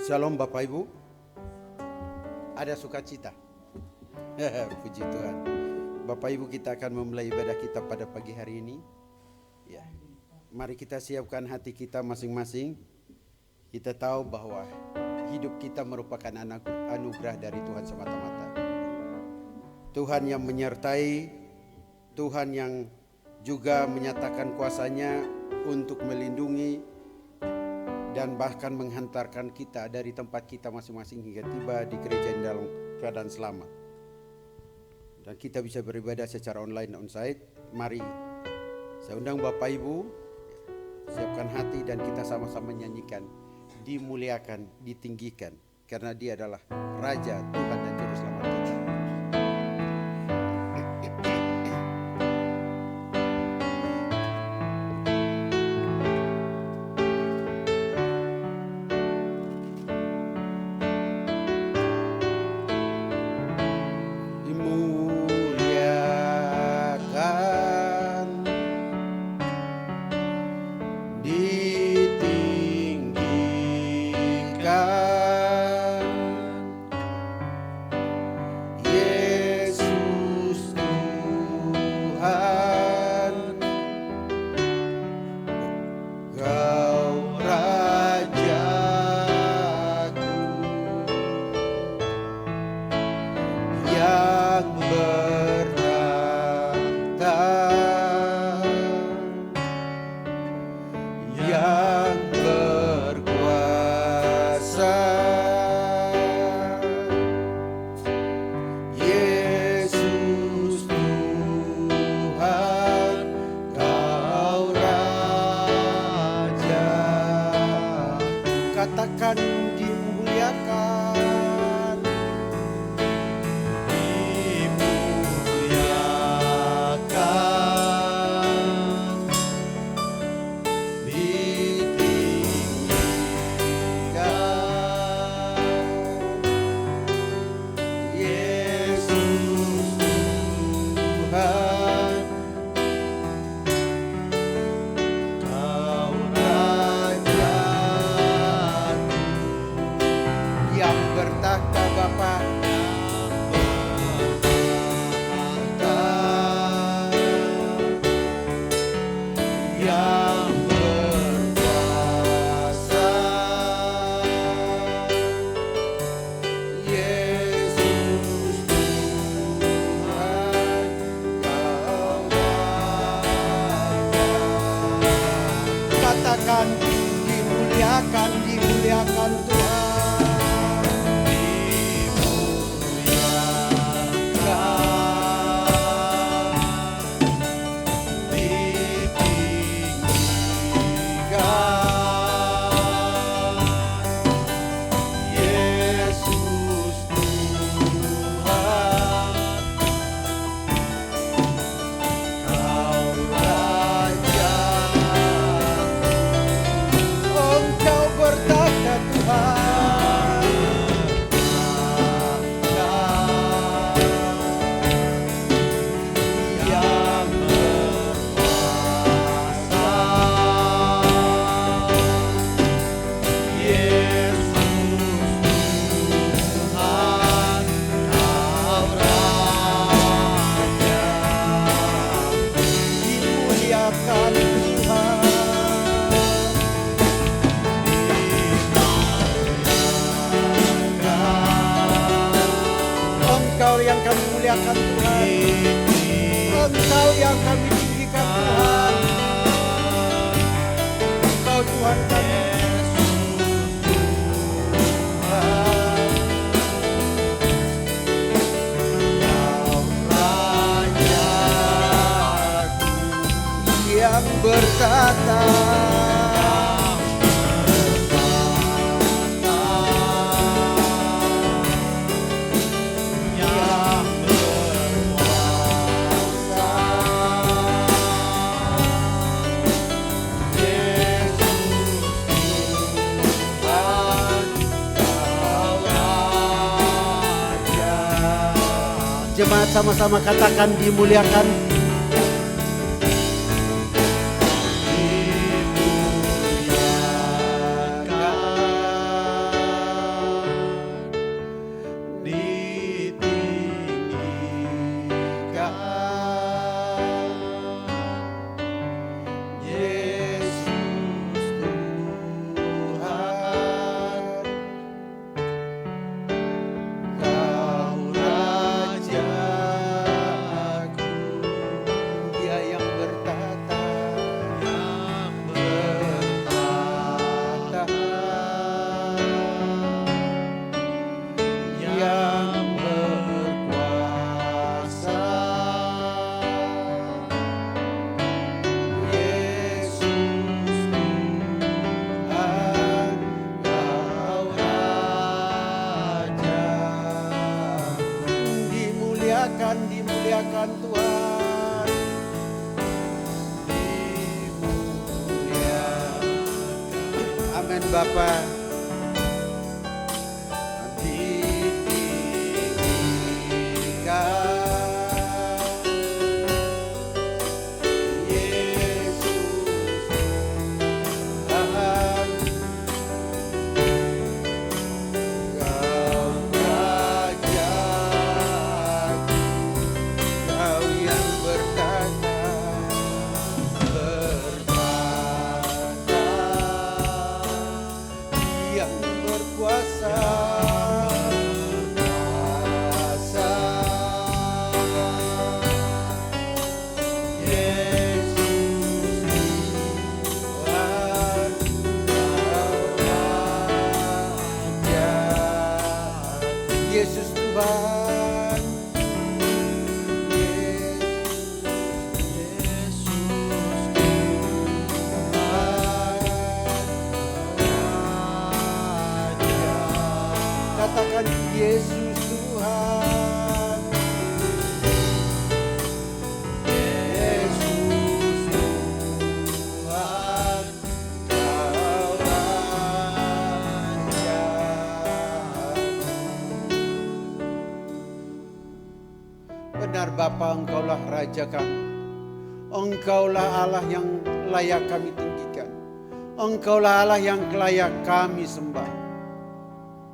Shalom Bapak Ibu. Ada sukacita. Puji Tuhan. Bapak Ibu, kita akan memulai ibadah kita pada pagi hari ini. Ya. Mari kita siapkan hati kita masing-masing. Kita tahu bahwa hidup kita merupakan anugerah dari Tuhan semata-mata. Tuhan yang menyertai, Tuhan yang juga menyatakan kuasa-Nya untuk melindungi dan bahkan menghantarkan kita dari tempat kita masing-masing hingga tiba di gereja yang dalam keadaan selamat. Dan kita bisa beribadah secara online onsite. Mari saya undang Bapak Ibu, siapkan hati dan kita sama-sama nyanyikan, dimuliakan, ditinggikan, karena Dia adalah Raja, Tuhan dan Juru Selamat kita. Jemaat sama-sama katakan dimuliakan. dimuliakan Tuhan. Dimuliakan. Amin Bapa. Yesus Tuhan, Yesus Tuhan, Kau Raja. Benar Bapa, Engkaulah Raja kami, Engkaulah Allah yang layak kami tinggikan, Engkaulah Allah yang layak kami sembah.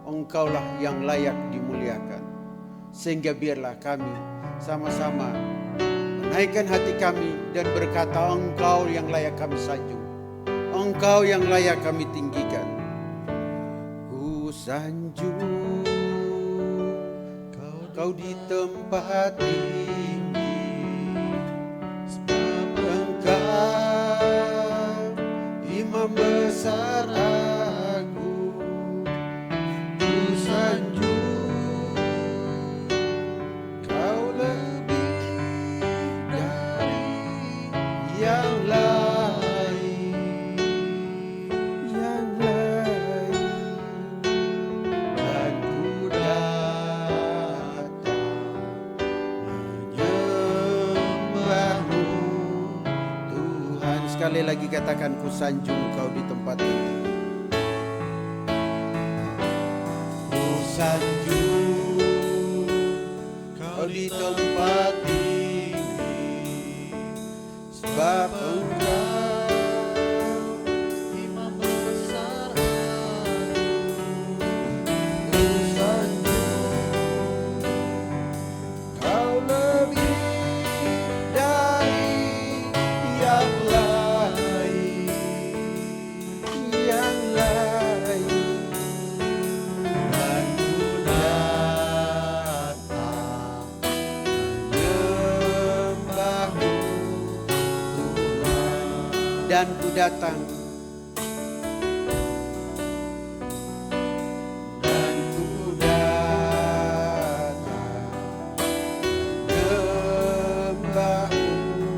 Engkaulah yang layak dimuliakan. Sehingga biarlah kami sama-sama menaikkan hati kami dan berkata, Engkau yang layak kami sanjung, Engkau yang layak kami tinggikan. Ku sanjung Kau di tempat tinggi, sebab Engkau Imam besar aku. Sanjung Kau lebih dari yang lain, dan ku datang menyembah-Mu Tuhan. Sekali lagi katakan, ku sanjung Kau di tempat ini. Sanjung Kau di tempat tinggi, sebab Engkau Imam besar aku. Ku sanjung Kau lebih dari yang lain, dan ku datang menyembah-Mu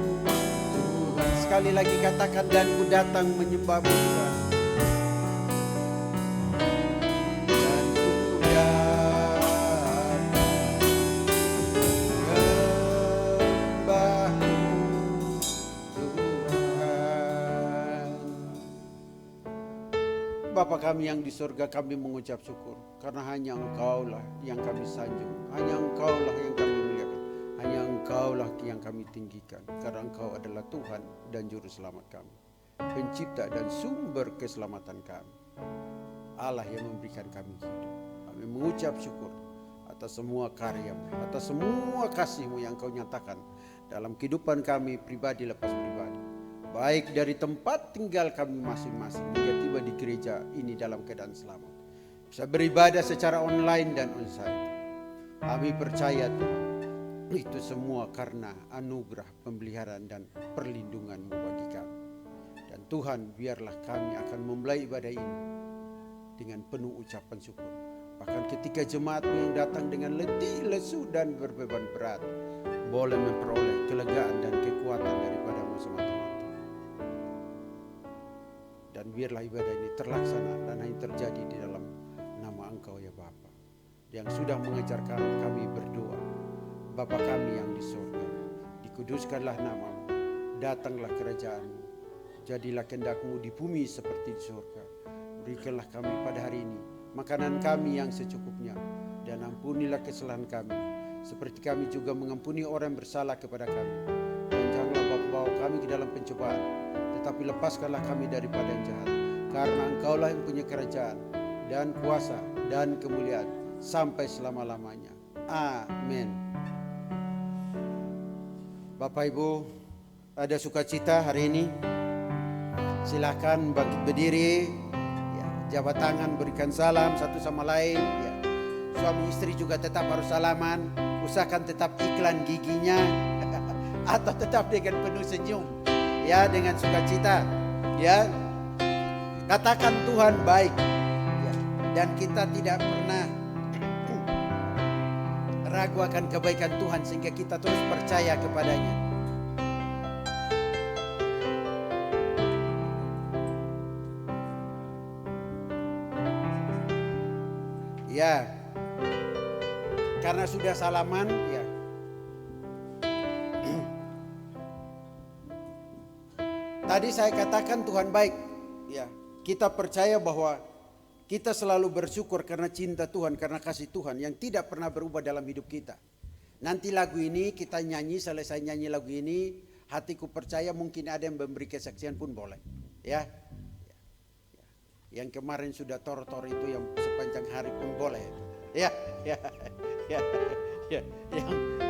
Tuhan. Sekali lagi katakan, dan ku datang menyembah-Mu Tuhan. Bapa kami yang di surga, kami mengucap syukur karena hanya Engkaulah yang kami sanjung, hanya Engkaulah yang kami muliakan, hanya Engkaulah yang kami tinggikan, karena Engkau adalah Tuhan dan Juru Selamat kami, Pencipta dan sumber keselamatan kami, Allah yang memberikan kami hidup. Kami mengucap syukur atas semua karya-Mu, atas semua kasih-Mu yang Kau nyatakan dalam kehidupan kami pribadi lepas pribadi, baik dari tempat tinggal kami masing-masing hingga tiba di gereja ini dalam keadaan selamat, bisa beribadah secara online dan onsite. Kami percaya Tuhan, itu semua karena anugerah, pemeliharaan dan perlindungan-Mu bagi kami. Dan Tuhan, biarlah kami akan memulai ibadah ini dengan penuh ucapan syukur. Bahkan ketika jemaat-Mu yang datang dengan letih, lesu dan berbeban berat, boleh memperoleh kelegaan dan kekuatan daripada-Mu semata-mata. Dan biarlah ibadah ini terlaksana dan hanya terjadi di dalam nama Engkau ya Bapa, yang sudah mengajarkan kami berdoa, Bapa kami yang di surga, dikuduskanlah namamu, datanglah kerajaan-Mu, jadilah kehendak-Mu di bumi seperti di surga. Berikanlah kami pada hari ini makanan kami yang secukupnya, dan ampunilah kesalahan kami, seperti kami juga mengampuni orang yang bersalah kepada kami. Dan janganlah bawa kami ke dalam pencobaan, tetapi lepaskanlah kami daripada yang jahat. Karena Engkaulah yang punya kerajaan dan kuasa dan kemuliaan sampai selama-lamanya. Amin. Bapak Ibu, ada sukacita hari ini? Silakan bangkit berdiri, ya, jabat tangan, berikan salam satu sama lain. Ya. Suami istri juga tetap harus salaman. Usahakan tetap iklan giginya atau tetap dengan penuh senyum, ya, dengan sukacita. Ya, katakan Tuhan baik, ya, dan kita tidak pernah ragu akan kebaikan Tuhan sehingga kita terus percaya kepadanya. Ya, karena sudah salaman, ya. Tadi saya katakan Tuhan baik, ya. Kita percaya bahwa kita selalu bersyukur karena cinta Tuhan, karena kasih Tuhan yang tidak pernah berubah dalam hidup kita. Nanti lagu ini kita nyanyi, selesai nyanyi lagu ini, hatiku percaya mungkin ada yang memberi kesaksian pun boleh, ya. Yang kemarin sudah tor-tor itu yang sepanjang hari pun boleh. Ya.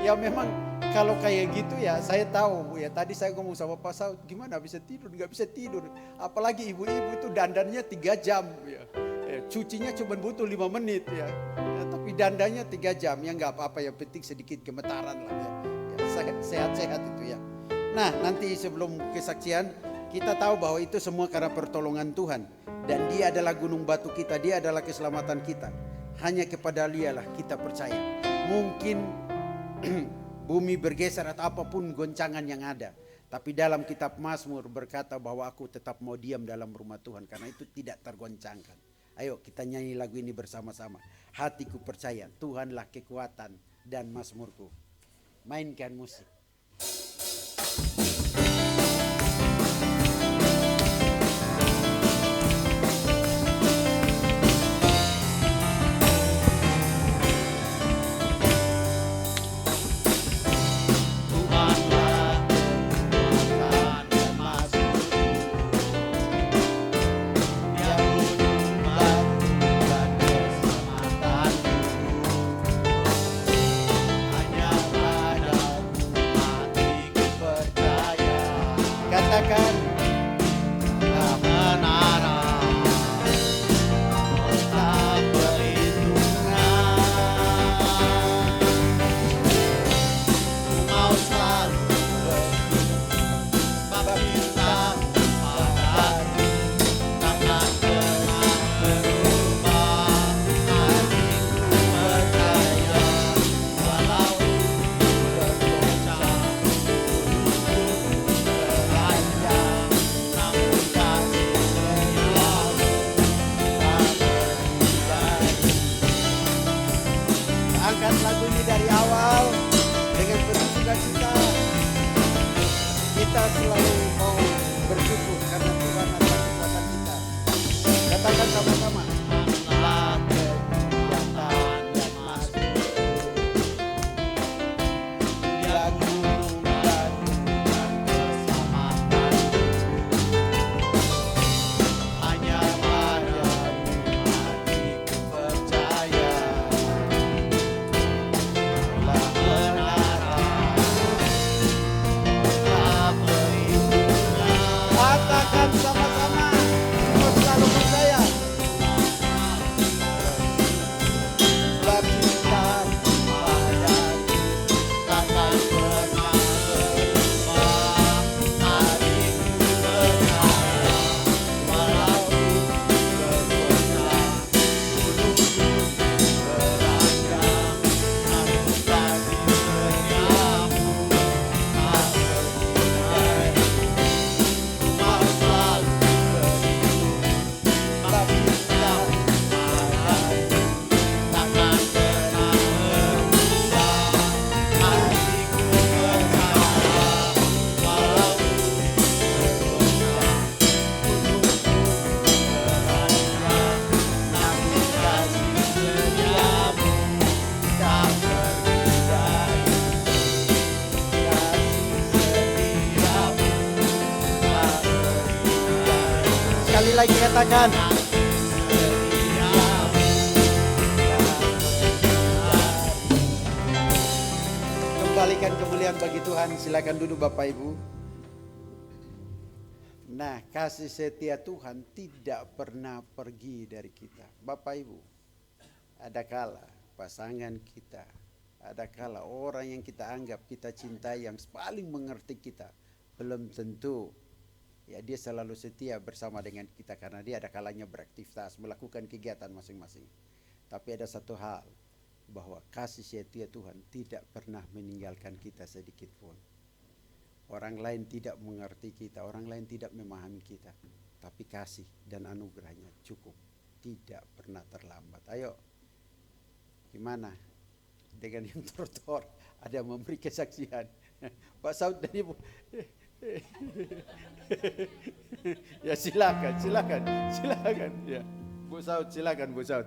Ya memang kalau kayak gitu ya saya tahu ya. Tadi saya ngomong sama Pak Saud, gimana bisa tidur? Nggak bisa tidur. Apalagi ibu-ibu itu dandannya 3 jam ya. Cucinya cuma butuh 5 menit ya. Tapi dandanya 3 jam ya, nggak apa-apa, yang penting sedikit gemetaran lah ya. Sehat-sehat itu ya. Nah, nanti sebelum kesaksian kita tahu bahwa itu semua karena pertolongan Tuhan. Dan Dia adalah gunung batu kita, Dia adalah keselamatan kita. Hanya kepada Dialah kita percaya. Mungkin bumi bergeser atau apapun goncangan yang ada, tapi dalam kitab Mazmur berkata bahwa aku tetap mau diam dalam rumah Tuhan karena itu tidak tergoncangkan. Ayo kita nyanyi lagu ini bersama-sama. Hatiku percaya Tuhanlah kekuatan dan mazmurku. Mainkan musik. Katakan menara tetap perlindungan, mau selalu berbintang padaku, takkan pernah berubah. Hatiku percaya walau bergoncang angkat lagu ini dari awal dengan penuh sukacita. Kita selalu mau bersyukur karena Tuhan adalah kekuatan kita. Katakan sama-sama. Allah kekuatan dan mazmur, Dia gunung batu dan keselamatan. Hanya pada hatiku percaya. Katakan sama-sama, kau selalu percaya. lagi katakan. Kembalikan kemuliaan bagi Tuhan. Silakan duduk Bapak Ibu. Nah, kasih setia Tuhan tidak pernah pergi dari kita. Bapak Ibu, ada kala pasangan kita, ada kala orang yang kita anggap kita cintai, yang paling mengerti kita, belum tentu ya dia selalu setia bersama dengan kita, karena dia ada kalanya beraktivitas, melakukan kegiatan masing-masing. Tapi ada satu hal, bahwa kasih setia Tuhan tidak pernah meninggalkan kita sedikit pun. Orang lain tidak mengerti kita, orang lain tidak memahami kita, tapi kasih dan anugerahnya cukup, tidak pernah terlambat. Ayo, gimana dengan yang tertor? Ada yang memberi kesaksian? Pak Saud dan Ibu. Ya silakan. Ya, Bu Saud, silakan Bu Saud.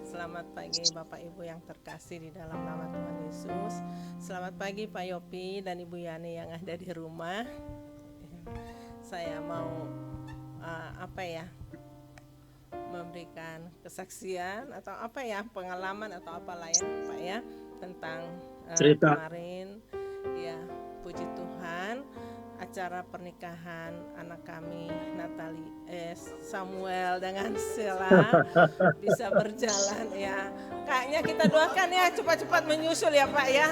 Selamat pagi Bapak Ibu yang terkasih di dalam nama Tuhan Yesus. Selamat pagi Pak Yopi dan Ibu Yani yang ada di rumah. Saya mau memberikan kesaksian atau pengalaman atau apalah ya Pak ya, tentang kemarin ya, puji Tuhan, acara pernikahan anak kami Samuel dengan Sheila bisa berjalan ya. Kayaknya kita doakan ya cepat-cepat menyusul ya Pak ya.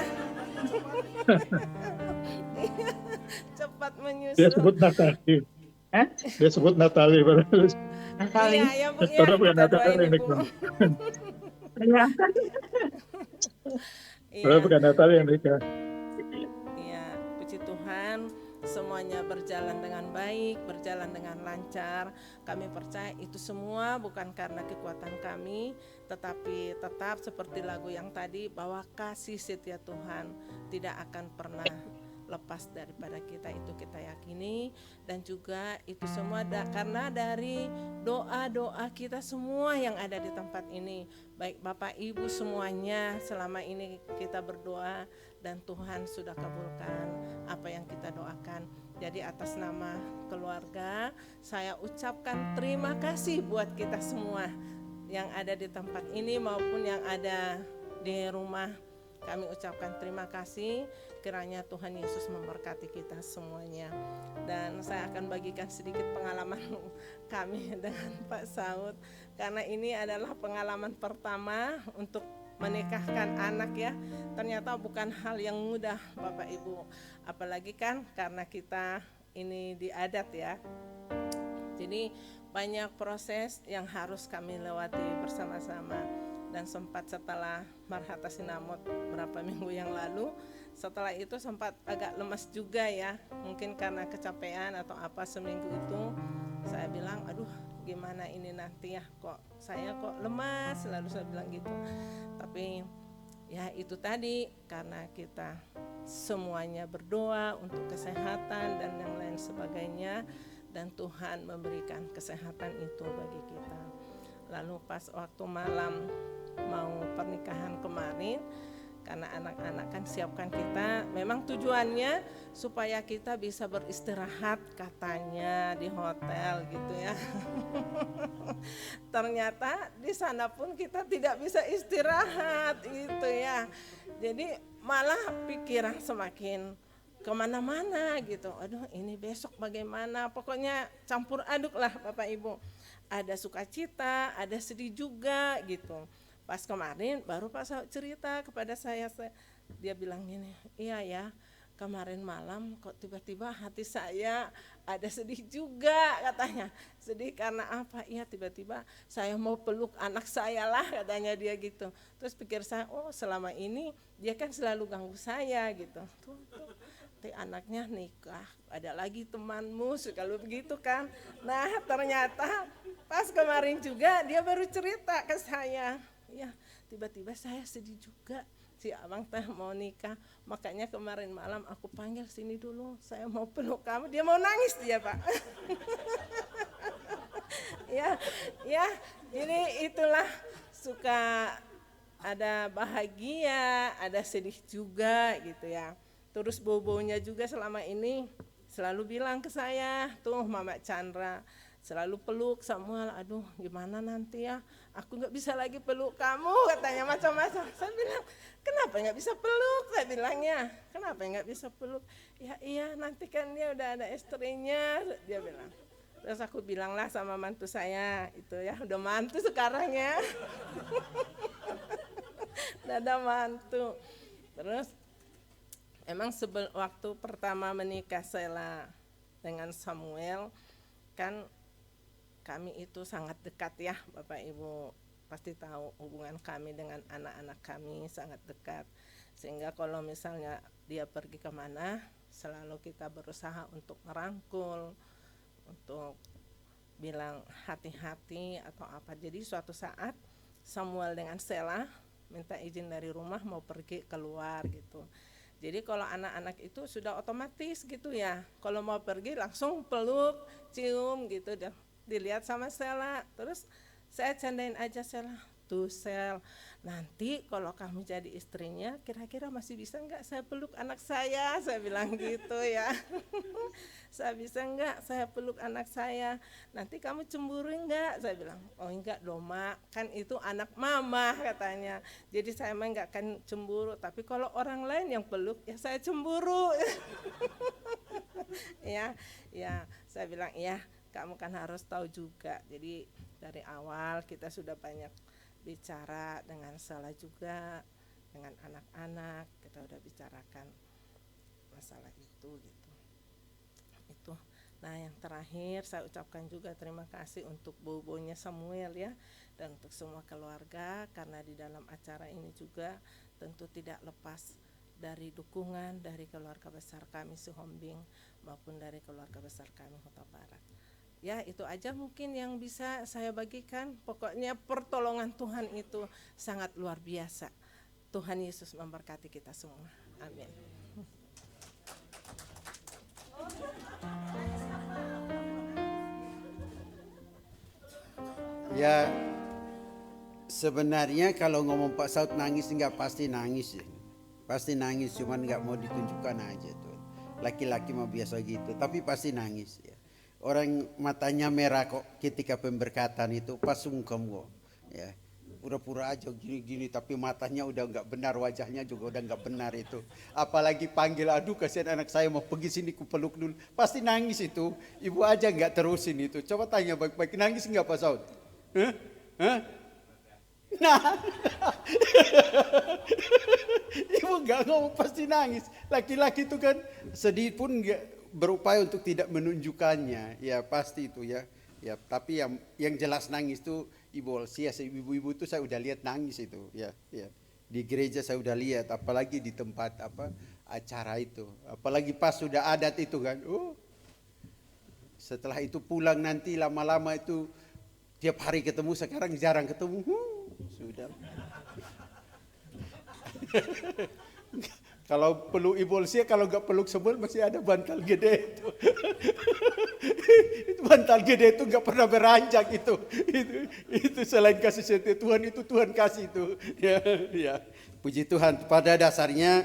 Cepat menyusul. Dia sebut Natali. Dia sebut Natali. Natali. Iya ya Bu ya. Kita doain Ibu. Padahal bukan Natali yang nikah. Iya, puji Tuhan. Semuanya berjalan dengan baik, berjalan dengan lancar. Kami percaya itu semua bukan karena kekuatan kami, tetapi tetap seperti lagu yang tadi, bahwa kasih setia Tuhan tidak akan pernah lepas daripada kita, itu kita yakini. Dan juga itu semua karena dari doa-doa kita semua yang ada di tempat ini, baik Bapak Ibu semuanya, selama ini kita berdoa dan Tuhan sudah kabulkan apa yang kita doakan. Jadi atas nama keluarga saya ucapkan terima kasih buat kita semua yang ada di tempat ini maupun yang ada di rumah. Kami ucapkan terima kasih, kiranya Tuhan Yesus memberkati kita semuanya. Dan saya akan bagikan sedikit pengalaman kami dengan Pak Saud, karena ini adalah pengalaman pertama untuk menikahkan anak ya. Ternyata bukan hal yang mudah Bapak Ibu, apalagi kan karena kita ini di adat ya. Jadi banyak proses yang harus kami lewati bersama-sama. Dan sempat setelah Marhata Sinamot berapa minggu yang lalu, setelah itu sempat agak lemas juga ya, mungkin karena kecapean atau apa seminggu itu. Saya bilang aduh gimana ini nanti ya, kok saya kok lemas, selalu saya bilang gitu. Tapi ya itu tadi, karena kita semuanya berdoa untuk kesehatan dan yang lain sebagainya, dan Tuhan memberikan kesehatan itu bagi kita. Lalu pas waktu malam mau pernikahan kemarin, karena anak-anak kan siapkan kita, memang tujuannya supaya kita bisa beristirahat katanya di hotel gitu ya. Ternyata di sana pun kita tidak bisa istirahat gitu ya. Jadi malah pikiran semakin kemana-mana gitu. Aduh ini besok bagaimana, pokoknya campur aduk lah Bapak Ibu. Ada sukacita, ada sedih juga gitu. Pas kemarin baru Pak Saud cerita kepada saya, dia bilang gini, iya ya kemarin malam kok tiba-tiba hati saya ada sedih juga katanya. Sedih karena apa? Iya tiba-tiba saya mau peluk anak saya lah katanya dia gitu. Terus pikir saya, oh selama ini dia kan selalu ganggu saya gitu. Tuh. Anaknya nikah, ada lagi temanmu kalau begitu kan. Nah ternyata pas kemarin juga dia baru cerita ke saya, ya tiba-tiba saya sedih juga, si abang teh mau nikah, makanya kemarin malam aku panggil sini dulu, saya mau peluk kamu. Dia mau nangis dia Pak. ya ini itulah suka ada bahagia, ada sedih juga gitu ya. Terus bobonya juga selama ini selalu bilang ke saya, tuh Mama Chandra selalu peluk Samuel, aduh gimana nanti ya, aku nggak bisa lagi peluk kamu, katanya macam-macam. Saya bilang, kenapa nggak bisa peluk? Saya bilangnya, kenapa nggak bisa peluk? Ya iya nanti kan dia udah ada istrinya, dia bilang. Terus aku bilanglah sama mantu saya, itu ya udah mantu sekarang ya. Udah ada mantu. Terus emang waktu pertama menikah Sela dengan Samuel, kan kami itu sangat dekat ya, Bapak Ibu pasti tahu hubungan kami dengan anak-anak kami sangat dekat. Sehingga kalau misalnya dia pergi kemana, selalu kita berusaha untuk merangkul, untuk bilang hati-hati atau apa. Jadi suatu saat Samuel dengan Sela minta izin dari rumah mau pergi keluar gitu. Jadi kalau anak-anak itu sudah otomatis gitu ya, kalau mau pergi langsung peluk, cium gitu, dilihat sama Sela. Terus saya candain aja Sela, tuh Sel, nanti kalau kamu jadi istrinya kira-kira masih bisa nggak saya peluk anak saya bilang gitu ya. Saya bisa nggak saya peluk anak saya, nanti kamu cemburu nggak, saya bilang oh enggak dong Mak, kan itu anak mama katanya, jadi saya mah nggak akan cemburu, tapi kalau orang lain yang peluk ya saya cemburu. Ya saya bilang ya kamu kan harus tahu juga. Jadi dari awal kita sudah banyak bicara dengan Sela juga, dengan anak-anak kita udah bicarakan masalah itu gitu. Itu. Nah yang terakhir saya ucapkan juga terima kasih untuk bobonya Samuel ya, dan untuk semua keluarga, karena di dalam acara ini juga tentu tidak lepas dari dukungan dari keluarga besar kami Suhombing maupun dari keluarga besar kami Huta Barat. Ya itu aja mungkin yang bisa saya bagikan. Pokoknya pertolongan Tuhan itu sangat luar biasa. Tuhan Yesus memberkati kita semua. Amin. Ya sebenarnya kalau ngomong Pak Saud nangis enggak pasti nangis ya. Pasti nangis, cuman enggak mau ditunjukkan aja tuh. Laki-laki mah biasa gitu, tapi pasti nangis ya. Orang matanya merah kok ketika pemberkatan itu pas sungkem kok ya, pura-pura aja gini-gini tapi matanya udah nggak benar, wajahnya juga udah nggak benar itu. Apalagi panggil, aduh kasihan anak saya mau pergi sini ku peluk dulu, pasti nangis itu. Ibu aja nggak terusin itu. Coba tanya baik-baik, nangis nggak Pak Saud? Hah? Nah, ibu nggak ngomong pasti nangis. Laki-laki itu kan sedih pun nggak berupaya untuk tidak menunjukkannya, ya pasti itu ya. Ya, tapi yang jelas nangis itu ibu Olsia, ibu-ibu itu saya udah lihat nangis itu, ya. Di gereja saya udah lihat, apalagi di tempat acara itu, apalagi pas sudah adat itu kan. Setelah itu pulang nanti lama-lama itu tiap hari ketemu, sekarang jarang ketemu. Sudah. Kalau peluk Ibu Olsia, kalau nggak peluk Samuel masih ada bantal gede itu. Itu bantal gede itu nggak pernah beranjak itu. Itu selain kasih setia Tuhan, itu Tuhan kasih itu. Ya. Puji Tuhan. Pada dasarnya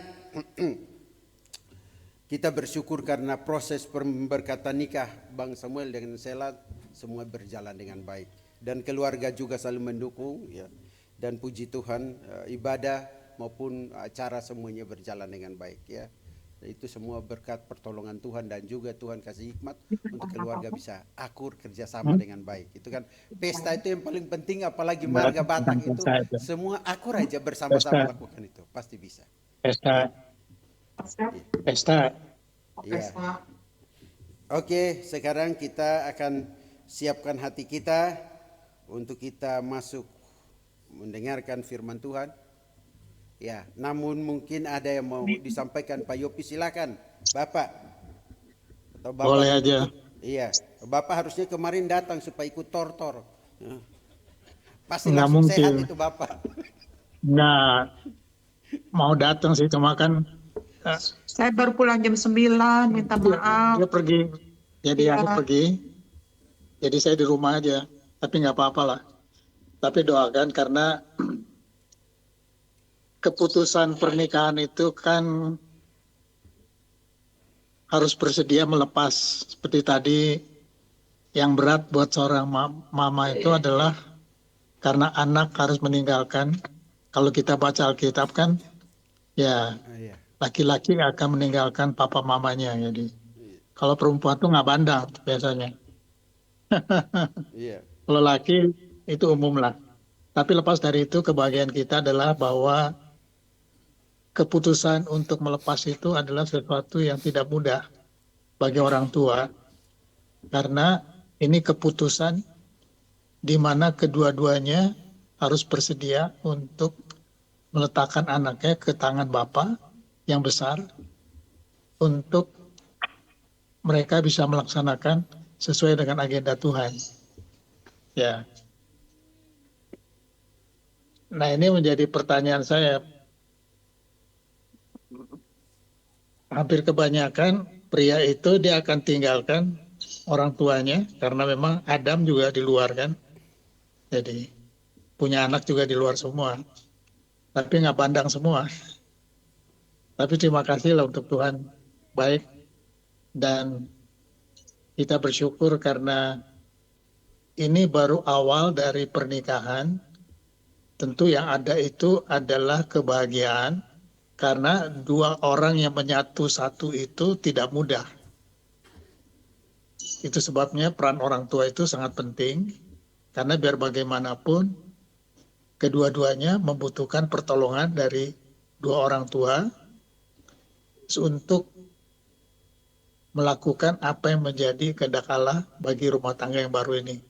kita bersyukur karena proses pemberkatan nikah Bang Samuel dengan Sela semua berjalan dengan baik, dan keluarga juga selalu mendukung ya. Dan puji Tuhan ibadah maupun acara semuanya berjalan dengan baik ya. Itu semua berkat pertolongan Tuhan, dan juga Tuhan kasih hikmat untuk keluarga bisa akur kerjasama dengan baik. Itu kan pesta itu yang paling penting, apalagi marga Batak itu semua akur aja bersama-sama lakukan itu pasti bisa. Pesta. Iya. Oke, sekarang kita akan siapkan hati kita untuk kita masuk mendengarkan firman Tuhan. Ya, namun mungkin ada yang mau disampaikan Pak Yopi, silakan Bapak. Atau Bapak. Boleh aja. Iya, Bapak harusnya kemarin datang supaya ikut tortor. Pasti Nggak langsung mungkin. sehat itu Bapak. Nggak mau datang sih, cuma kan Saya baru pulang jam 9, minta maaf. dia pergi. Jadi Iya. aku pergi. Jadi saya di rumah aja. Tapi nggak apa-apa lah. Tapi doakan karena keputusan pernikahan itu kan harus bersedia melepas. Seperti tadi, yang berat buat seorang mama itu adalah karena anak harus meninggalkan. Kalau kita baca Alkitab kan, ya Iya. laki-laki akan meninggalkan papa mamanya. Jadi kalau perempuan tuh nggak bandang biasanya. Iya. Kalau laki itu umum lah. Tapi lepas dari itu, kebahagiaan kita adalah bahwa keputusan untuk melepas itu adalah sesuatu yang tidak mudah bagi orang tua, karena ini keputusan di mana kedua-duanya harus bersedia untuk meletakkan anaknya ke tangan Bapa yang besar untuk mereka bisa melaksanakan sesuai dengan agenda Tuhan. Ya. Nah, ini menjadi pertanyaan saya. Hampir kebanyakan pria itu dia akan tinggalkan orang tuanya karena memang Adam juga di luar kan. Jadi punya anak juga di luar semua. Tapi nggak pandang semua. Tapi terima kasih lah untuk Tuhan baik, dan kita bersyukur karena ini baru awal dari pernikahan. Tentu yang ada itu adalah kebahagiaan, karena dua orang yang menyatu satu itu tidak mudah. Itu sebabnya peran orang tua itu sangat penting, karena biar bagaimanapun kedua-duanya membutuhkan pertolongan dari dua orang tua untuk melakukan apa yang menjadi kehendak Allah bagi rumah tangga yang baru ini.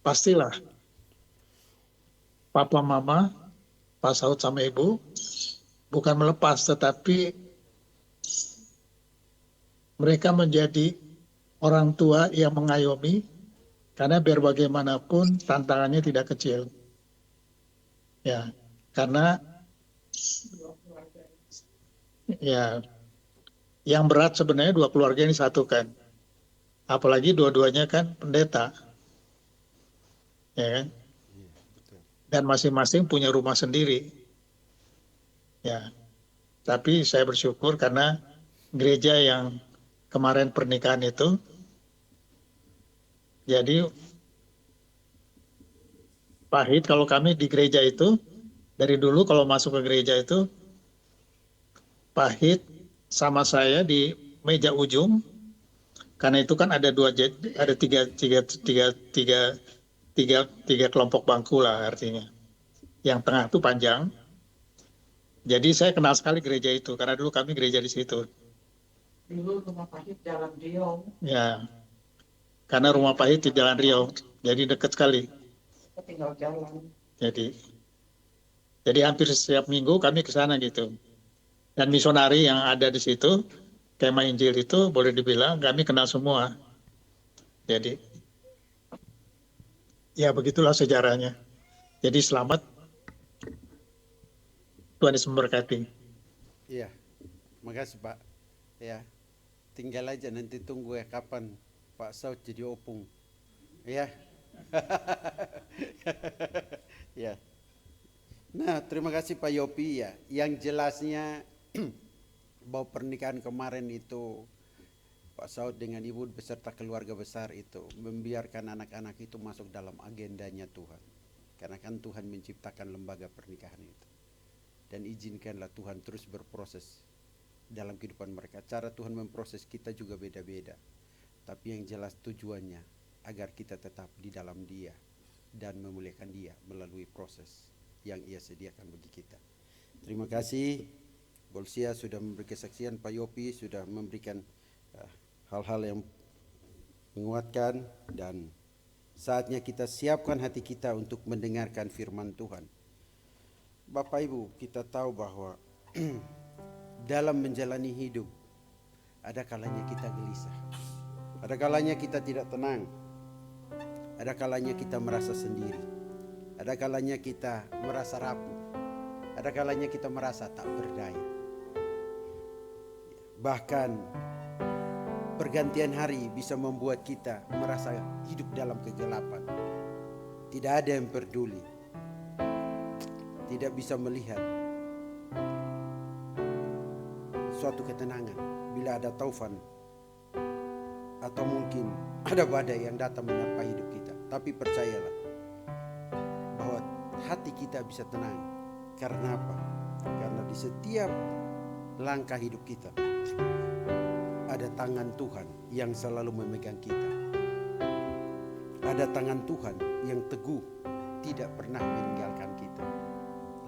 Pastilah papa mama, Pak Saud sama ibu bukan melepas, tetapi mereka menjadi orang tua yang mengayomi, karena biar bagaimanapun tantangannya tidak kecil. Ya, karena ya yang berat sebenarnya dua keluarga ini satukan. Apalagi dua-duanya kan pendeta. Ya kan? Dan masing-masing punya rumah sendiri. Ya. Tapi saya bersyukur karena gereja yang kemarin pernikahan itu, jadi pahit kalau kami di gereja itu, dari dulu kalau masuk ke gereja itu, pahit sama saya di meja ujung, karena itu kan ada tiga kelompok bangku lah artinya. Yang tengah itu panjang. Jadi saya kenal sekali gereja itu, karena dulu kami gereja di situ. Dulu rumah Pahit Jalan Riau. Ya, karena rumah Pahit di Jalan Riau, jadi dekat sekali. Kita tinggal jalan. Jadi hampir setiap minggu kami ke sana gitu. Dan misionari yang ada di situ, Kemah Injil itu boleh dibilang kami kenal semua. Jadi ya begitulah sejarahnya. Jadi selamat, Tuhan Yesus memberkati. Iya. Makasih Pak. Ya. Tinggal aja nanti tunggu ya kapan Pak Saud jadi opung. Ya. Ya. Nah, terima kasih Pak Yopi ya. Yang jelasnya bahwa pernikahan kemarin itu Pak Saud dengan ibu beserta keluarga besar itu membiarkan anak-anak itu masuk dalam agendanya Tuhan. Karena kan Tuhan menciptakan lembaga pernikahan itu. Dan izinkanlah Tuhan terus berproses dalam kehidupan mereka. Cara Tuhan memproses kita juga beda-beda. Tapi yang jelas tujuannya agar kita tetap di dalam Dia dan memuliakan Dia melalui proses yang Ia sediakan bagi kita. Terima kasih Bolsia sudah memberi kesaksian, Pak Yopi sudah memberikan hal-hal yang menguatkan, dan saatnya kita siapkan hati kita untuk mendengarkan firman Tuhan. Bapak Ibu, kita tahu bahwa dalam menjalani hidup ada kalanya kita gelisah, ada kalanya kita tidak tenang, ada kalanya kita merasa sendiri, ada kalanya kita merasa rapuh, ada kalanya kita merasa tak berdaya. Bahkan pergantian hari bisa membuat kita merasa hidup dalam kegelapan. Tidak ada yang peduli. tidak bisa melihat suatu ketenangan bila ada taufan atau mungkin ada badai yang datang menerpa hidup kita. Tapi percayalah bahwa hati kita bisa tenang. Karena apa? Karena di setiap langkah hidup kita ada tangan Tuhan yang selalu memegang kita. Ada tangan Tuhan yang teguh, tidak pernah meninggalkan kita.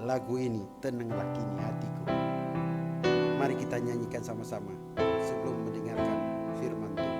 Lagu ini, Tenanglah Kini Hatiku. Mari kita nyanyikan sama-sama sebelum mendengarkan firman Tuhan.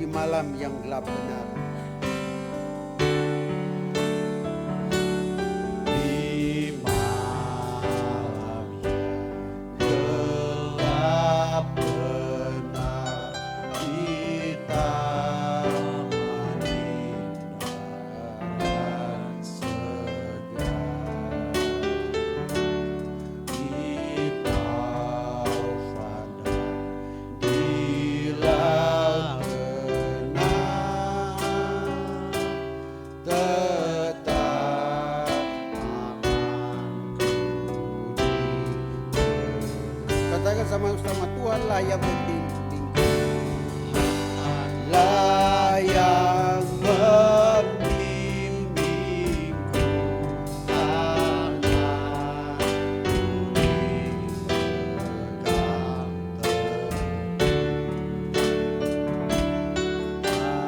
Malam yang gelap benar, di malam yang gelap benar, kita meninggalkan segala kita fana di laut. Katakan sama-sama, Tuhanlah yang membimbingku, Tuhanlah yang membimbingku, tanganku dipegang teguh,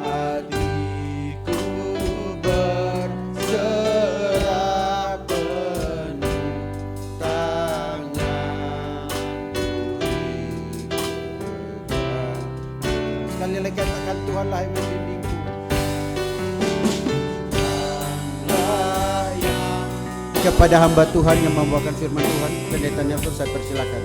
hatiku berserah penuh, sekali lagi katakan, Tuhanlah yang membimbingku. Kepada hamba Tuhan yang membawakan firman Tuhan, Pendeta Nelson, saya persilakan.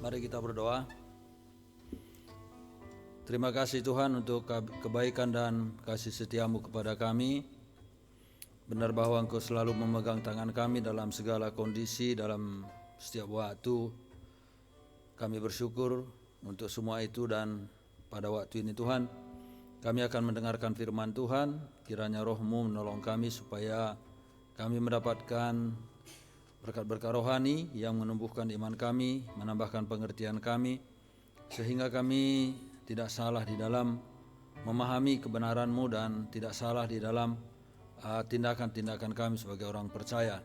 Mari kita berdoa. Terima kasih Tuhan untuk kebaikan dan kasih setiamu kepada kami. Benar bahwa Engkau selalu memegang tangan kami dalam segala kondisi, dalam setiap waktu. Kami bersyukur untuk semua itu, dan pada waktu ini Tuhan, kami akan mendengarkan firman Tuhan. Kiranya Roh-Mu menolong kami supaya kami mendapatkan berkat-berkat rohani yang menumbuhkan iman kami, menambahkan pengertian kami, sehingga kami tidak salah di dalam memahami kebenaran-Mu dan tidak salah di dalam tindakan-tindakan kami sebagai orang percaya.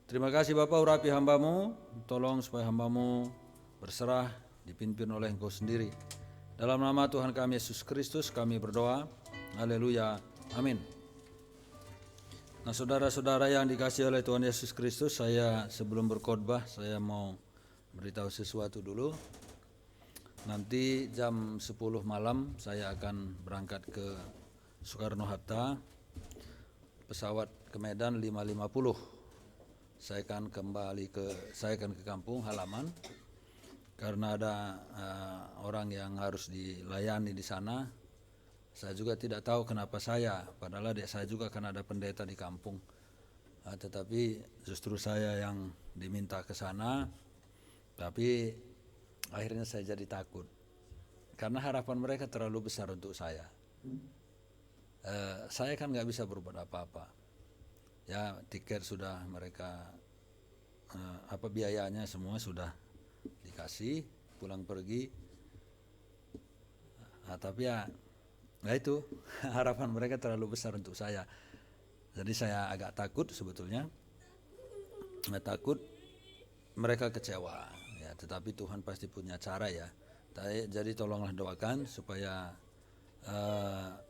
Terima kasih Bapa, urapi hamba-Mu, tolong supaya hamba-Mu berserah, dipimpin oleh Engkau sendiri. Dalam nama Tuhan kami Yesus Kristus kami berdoa. Haleluya. Amin. Nah, saudara-saudara yang dikasihi oleh Tuhan Yesus Kristus, saya sebelum berkhotbah saya mau beritahu sesuatu dulu. Nanti jam 10 malam saya akan berangkat ke Soekarno Hatta, pesawat ke Medan 5.50. saya akan ke kampung halaman karena ada orang yang harus dilayani di sana. Saya juga tidak tahu kenapa padahal adik saya juga kan ada pendeta di kampung. Tetapi justru saya yang diminta ke sana, tapi akhirnya saya jadi takut karena harapan mereka terlalu besar untuk saya. Saya kan nggak bisa berbuat apa-apa. Ya tiket sudah mereka biayanya semua sudah dikasih, pulang pergi. Tapi ya itu harapan mereka terlalu besar untuk saya. Jadi saya agak takut sebetulnya. Takut mereka kecewa. Ya, tetapi Tuhan pasti punya cara ya. Jadi tolonglah doakan supaya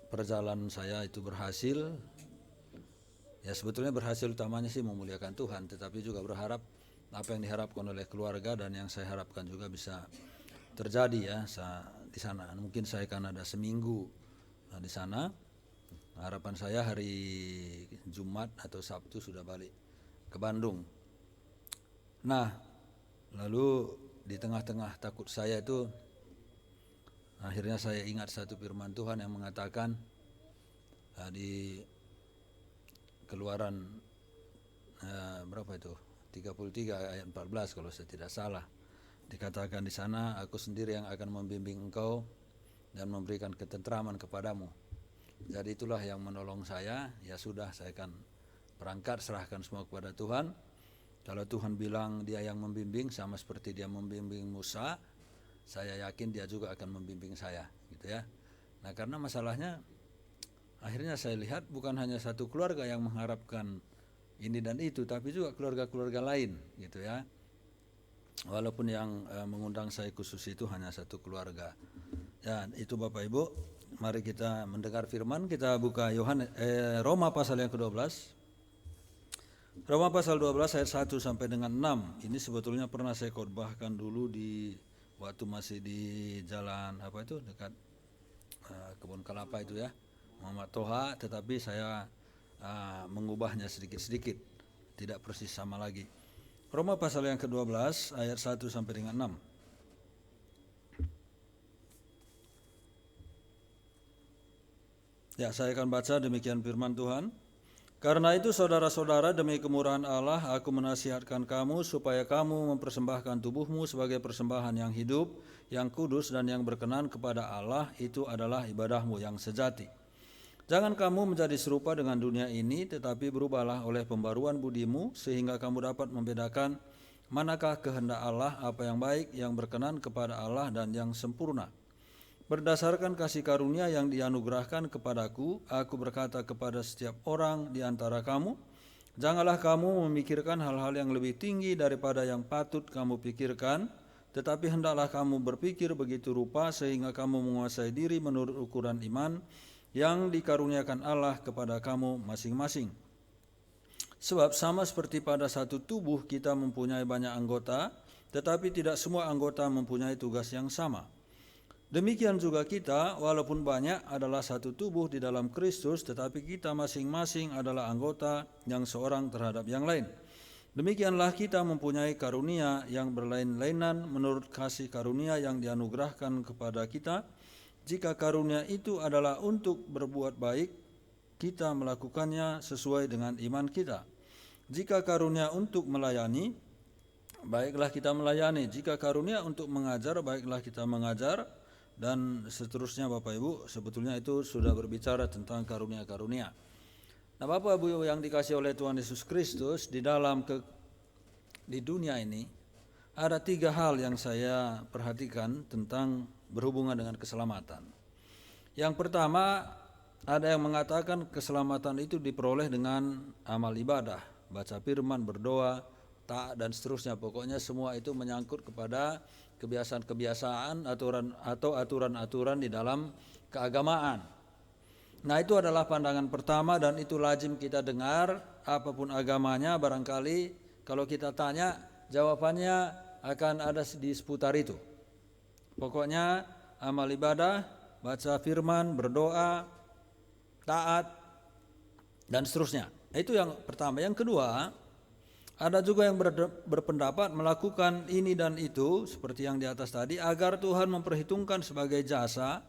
perjalanan saya itu berhasil. Ya sebetulnya berhasil utamanya sih memuliakan Tuhan, tetapi juga berharap apa yang diharapkan oleh keluarga dan yang saya harapkan juga bisa terjadi ya di sana. Mungkin saya akan ada seminggu di sana. Harapan saya hari Jumat atau Sabtu sudah balik ke Bandung. Nah, lalu di tengah-tengah takut saya itu akhirnya saya ingat satu firman Tuhan yang mengatakan di Keluaran berapa itu? 33 ayat 14 kalau saya tidak salah. Dikatakan di sana, aku sendiri yang akan membimbing engkau dan memberikan ketentraman kepadamu. Jadi itulah yang menolong saya. Ya sudah, saya akan berangkat, serahkan semua kepada Tuhan. Kalau Tuhan bilang dia yang membimbing, sama seperti dia membimbing Musa, saya yakin dia juga akan membimbing saya, gitu ya. Nah, karena masalahnya akhirnya saya lihat bukan hanya satu keluarga yang mengharapkan ini dan itu, tapi juga keluarga-keluarga lain, gitu ya. Walaupun yang mengundang saya khusus itu hanya satu keluarga. Ya, itu Bapak Ibu, mari kita mendengar firman. Kita buka Roma pasal yang ke-12. Roma pasal 12 ayat 1 sampai dengan 6. Ini sebetulnya pernah saya khotbahkan dulu waktu masih di jalan dekat kebun kelapa itu ya, Muhammad Toha, tetapi saya mengubahnya sedikit-sedikit, tidak persis sama lagi. Roma pasal yang ke-12 ayat 1 sampai dengan 6. Ya, saya akan baca demikian firman Tuhan. Karena itu saudara-saudara, demi kemurahan Allah aku menasihatkan kamu supaya kamu mempersembahkan tubuhmu sebagai persembahan yang hidup, yang kudus dan yang berkenan kepada Allah, itu adalah ibadahmu yang sejati. Jangan kamu menjadi serupa dengan dunia ini, tetapi berubahlah oleh pembaruan budimu, sehingga kamu dapat membedakan manakah kehendak Allah, apa yang baik, yang berkenan kepada Allah dan yang sempurna. Berdasarkan kasih karunia yang dianugerahkan kepadaku, aku berkata kepada setiap orang di antara kamu, janganlah kamu memikirkan hal-hal yang lebih tinggi daripada yang patut kamu pikirkan, tetapi hendaklah kamu berpikir begitu rupa sehingga kamu menguasai diri menurut ukuran iman yang dikaruniakan Allah kepada kamu masing-masing. Sebab sama seperti pada satu tubuh kita mempunyai banyak anggota, tetapi tidak semua anggota mempunyai tugas yang sama. Demikian juga kita, walaupun banyak adalah satu tubuh di dalam Kristus, tetapi kita masing-masing adalah anggota yang seorang terhadap yang lain. Demikianlah kita mempunyai karunia yang berlain-lainan menurut kasih karunia yang dianugerahkan kepada kita. Jika karunia itu adalah untuk berbuat baik, kita melakukannya sesuai dengan iman kita. Jika karunia untuk melayani, baiklah kita melayani. Jika karunia untuk mengajar, baiklah kita mengajar. Dan seterusnya Bapak Ibu, sebetulnya itu sudah berbicara tentang karunia-karunia. Nah Bapak Ibu yang dikasih oleh Tuhan Yesus Kristus, di dunia ini ada 3 hal yang saya perhatikan tentang berhubungan dengan keselamatan. Yang pertama, ada yang mengatakan keselamatan itu diperoleh dengan amal ibadah, baca firman, berdoa, taat dan seterusnya. Pokoknya semua itu menyangkut kepada kebiasaan-kebiasaan, aturan-aturan di dalam keagamaan. Nah itu adalah pandangan pertama dan itu lazim kita dengar. Apapun agamanya barangkali kalau kita tanya jawabannya akan ada di seputar itu. Pokoknya amal ibadah, baca firman, berdoa, taat dan seterusnya. Itu yang pertama. Yang kedua, Ada juga yang berpendapat melakukan ini dan itu seperti yang di atas tadi agar Tuhan memperhitungkan sebagai jasa,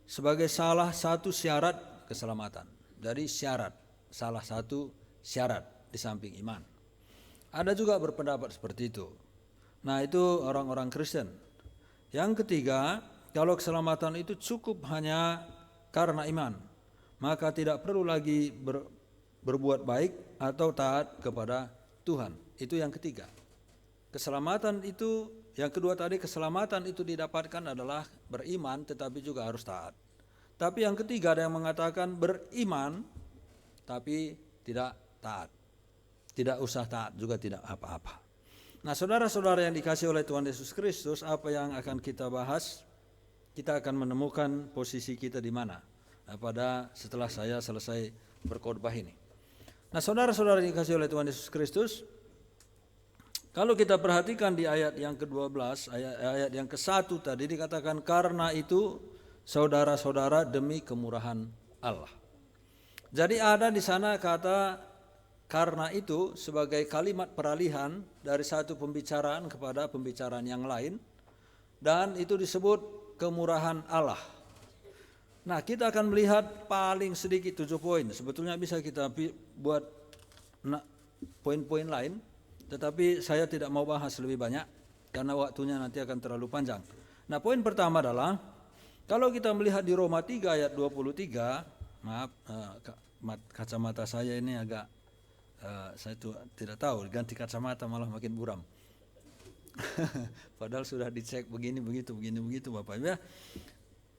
sebagai salah satu syarat keselamatan. Dari syarat, salah satu syarat di samping iman. Ada juga berpendapat seperti itu. Nah, itu orang-orang Kristen. Yang ketiga, kalau keselamatan itu cukup hanya karena iman, maka tidak perlu lagi berbuat baik atau taat kepada Tuhan. Itu yang ketiga. Keselamatan itu, yang kedua tadi, keselamatan itu didapatkan adalah beriman tetapi juga harus taat. Tapi yang ketiga ada yang mengatakan beriman tapi tidak taat. Tidak usah taat juga tidak apa-apa. Nah, saudara-saudara yang dikasihi oleh Tuhan Yesus Kristus, apa yang akan kita bahas? Kita akan menemukan posisi kita di mana setelah saya selesai berkhotbah ini. Nah, saudara-saudara yang dikasihi oleh Tuhan Yesus Kristus, kalau kita perhatikan di ayat yang ke-12, ayat yang ke-1 tadi dikatakan karena itu saudara-saudara demi kemurahan Allah. Jadi ada di sana kata karena itu sebagai kalimat peralihan dari satu pembicaraan kepada pembicaraan yang lain, dan itu disebut kemurahan Allah. Nah, kita akan melihat paling sedikit 7 poin. Sebetulnya bisa kita buat poin-poin lain, tetapi saya tidak mau bahas lebih banyak karena waktunya nanti akan terlalu panjang. Nah, poin pertama adalah kalau kita melihat di Roma 3 ayat 23, maaf, kacamata saya ini agak saya tidak tahu, ganti kacamata malah makin buram. Padahal sudah dicek begini begitu Bapak Ibu ya.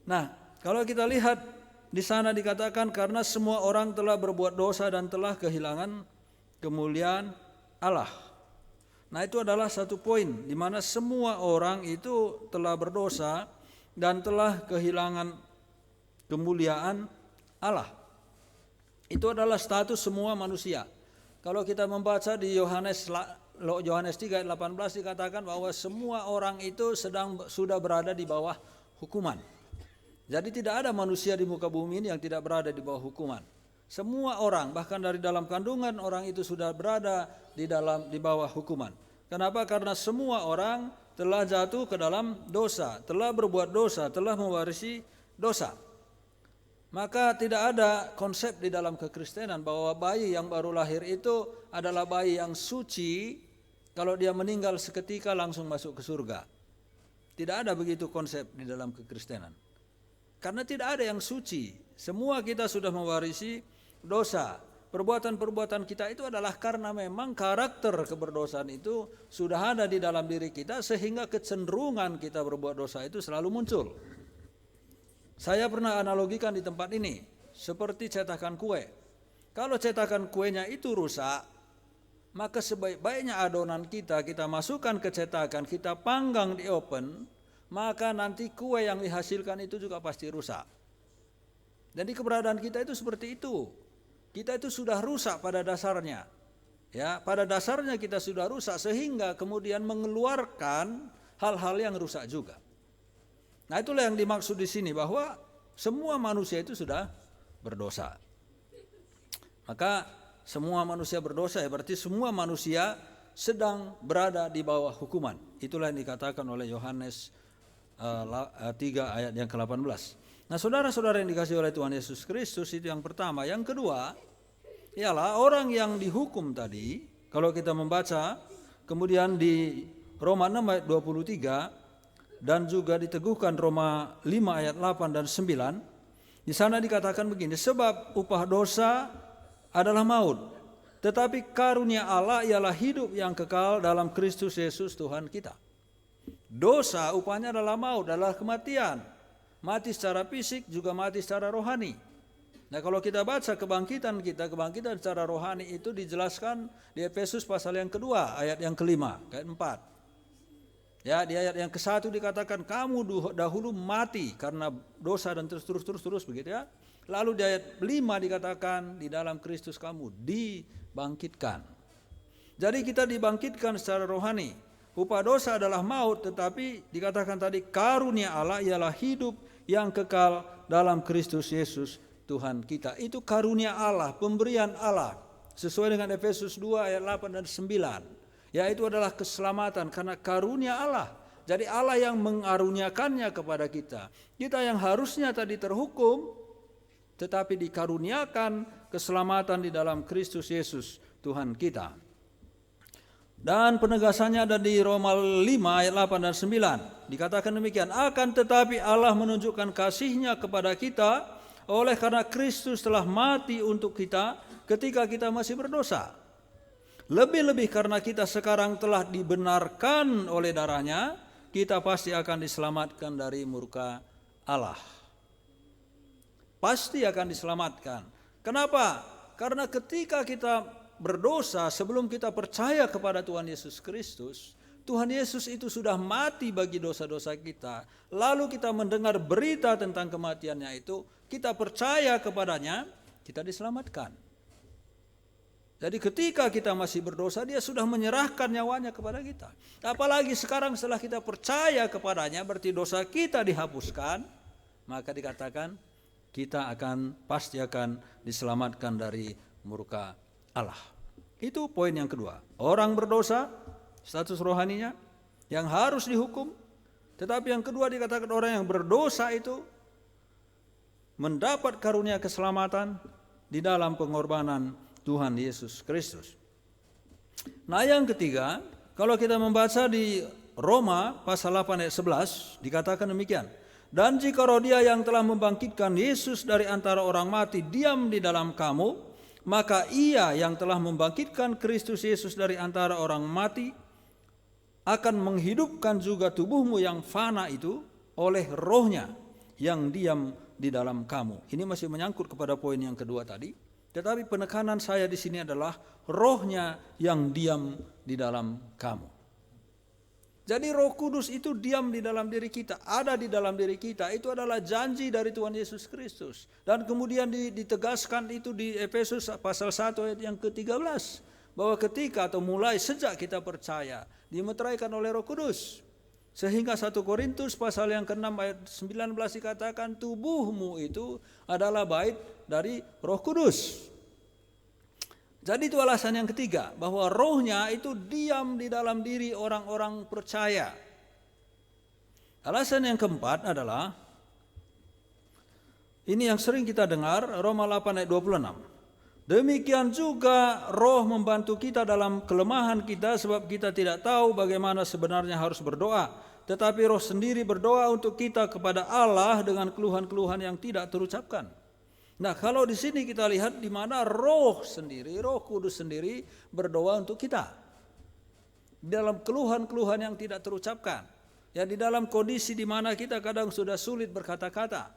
Nah, kalau kita lihat di sana dikatakan karena semua orang telah berbuat dosa dan telah kehilangan kemuliaan Allah. Nah, itu adalah satu poin di mana semua orang itu telah berdosa dan telah kehilangan kemuliaan Allah. Itu adalah status semua manusia. Kalau kita membaca di Yohanes 3 ayat 18 dikatakan bahwa semua orang itu sudah berada di bawah hukuman. Jadi tidak ada manusia di muka bumi ini yang tidak berada di bawah hukuman. Semua orang, bahkan dari dalam kandungan orang itu sudah berada di bawah hukuman. Kenapa? Karena semua orang telah jatuh ke dalam dosa, telah berbuat dosa, telah mewarisi dosa. Maka tidak ada konsep di dalam kekristenan bahwa bayi yang baru lahir itu adalah bayi yang suci, kalau dia meninggal seketika langsung masuk ke surga. Tidak ada begitu konsep di dalam kekristenan. Karena tidak ada yang suci. Semua kita sudah mewarisi dosa. Perbuatan-perbuatan kita itu adalah karena memang karakter keberdosaan itu sudah ada di dalam diri kita, sehingga kecenderungan kita berbuat dosa itu selalu muncul. Saya pernah analogikan di tempat ini seperti cetakan kue. Kalau cetakan kuenya itu rusak, maka sebaik-baiknya adonan kita masukkan ke cetakan, kita panggang di oven, maka nanti kue yang dihasilkan itu juga pasti rusak. Jadi keberadaan kita itu seperti itu. Kita itu sudah rusak pada dasarnya. Ya, pada dasarnya kita sudah rusak sehingga kemudian mengeluarkan hal-hal yang rusak juga. Nah, itulah yang dimaksud di sini bahwa semua manusia itu sudah berdosa. Maka semua manusia berdosa ya berarti semua manusia sedang berada di bawah hukuman. Itulah yang dikatakan oleh Yohanes 3 ayat yang ke-18. Nah, saudara-saudara yang dikasihi oleh Tuhan Yesus Kristus, itu yang pertama. Yang kedua ialah orang yang dihukum tadi, kalau kita membaca kemudian di Roma 6 ayat 23 dan juga diteguhkan Roma 5 ayat 8 dan 9, di sana dikatakan begini, sebab upah dosa adalah maut, tetapi karunia Allah ialah hidup yang kekal dalam Kristus Yesus Tuhan kita. Dosa upahnya adalah maut, adalah kematian. Mati secara fisik juga mati secara rohani. Nah, kalau kita baca kebangkitan kebangkitan secara rohani itu dijelaskan di Efesus pasal yang kedua, ayat yang kelima, ayat 4. Ya, di ayat yang ke-1 dikatakan kamu dahulu mati karena dosa dan terus begitu ya. Lalu di ayat 5 dikatakan di dalam Kristus kamu dibangkitkan. Jadi kita dibangkitkan secara rohani. Upah dosa adalah maut, tetapi dikatakan tadi karunia Allah ialah hidup yang kekal dalam Kristus Yesus Tuhan kita. Itu karunia Allah, pemberian Allah. sesuai dengan Efesus 2 ayat 8 dan 9. Yaitu adalah keselamatan karena karunia Allah. Jadi Allah yang mengaruniakannya kepada kita. Kita yang harusnya tadi terhukum, tetapi dikaruniakan keselamatan di dalam Kristus Yesus Tuhan kita. Dan penegasannya ada di Roma 5 ayat 8 dan 9. Dikatakan demikian, akan tetapi Allah menunjukkan kasih-Nya kepada kita oleh karena Kristus telah mati untuk kita ketika kita masih berdosa. Lebih-lebih karena kita sekarang telah dibenarkan oleh darah-Nya, kita pasti akan diselamatkan dari murka Allah. Pasti akan diselamatkan. Kenapa? Karena ketika kita berdosa, sebelum kita percaya kepada Tuhan Yesus Kristus, Tuhan Yesus itu sudah mati bagi dosa-dosa kita. Lalu kita mendengar berita tentang kematiannya itu, kita percaya kepadanya, kita diselamatkan. Jadi ketika kita masih berdosa, dia sudah menyerahkan nyawanya kepada kita. Apalagi sekarang setelah kita percaya kepadanya, berarti dosa kita dihapuskan, maka dikatakan kita pasti akan diselamatkan dari murka Allah. Itu poin yang kedua. Orang berdosa, status rohaninya yang harus dihukum. Tetapi yang kedua dikatakan orang yang berdosa itu mendapat karunia keselamatan di dalam pengorbanan Tuhan Yesus Kristus. Nah yang ketiga, kalau kita membaca di Roma pasal 8 ayat 11 dikatakan demikian. Dan jika roh Dia yang telah membangkitkan Yesus dari antara orang mati diam di dalam kamu, maka Ia yang telah membangkitkan Kristus Yesus dari antara orang mati akan menghidupkan juga tubuhmu yang fana itu oleh roh-Nya yang diam di dalam kamu. Ini masih menyangkut kepada poin yang kedua tadi. Tetapi penekanan saya di sini adalah roh-Nya yang diam di dalam kamu. Jadi Roh Kudus itu diam di dalam diri kita, ada di dalam diri kita. Itu adalah janji dari Tuhan Yesus Kristus. Dan kemudian ditegaskan itu di Efesus pasal 1 ayat yang ke-13. Bahwa ketika atau mulai sejak kita percaya, dimeteraikan oleh Roh Kudus. Sehingga 1 Korintus pasal yang ke-6 ayat 19 dikatakan tubuhmu itu adalah bait dari Roh Kudus. Jadi itu alasan yang ketiga, bahwa rohnya itu diam di dalam diri orang-orang percaya. Alasan yang keempat adalah, ini yang sering kita dengar, Roma 8 ayat 26. Demikian juga roh membantu kita dalam kelemahan kita, sebab kita tidak tahu bagaimana sebenarnya harus berdoa. Tetapi roh sendiri berdoa untuk kita kepada Allah dengan keluhan-keluhan yang tidak terucapkan. Nah kalau di sini kita lihat di mana roh sendiri, Roh Kudus sendiri berdoa untuk kita. Di dalam keluhan-keluhan yang tidak terucapkan. Ya di dalam kondisi di mana kita kadang sudah sulit berkata-kata.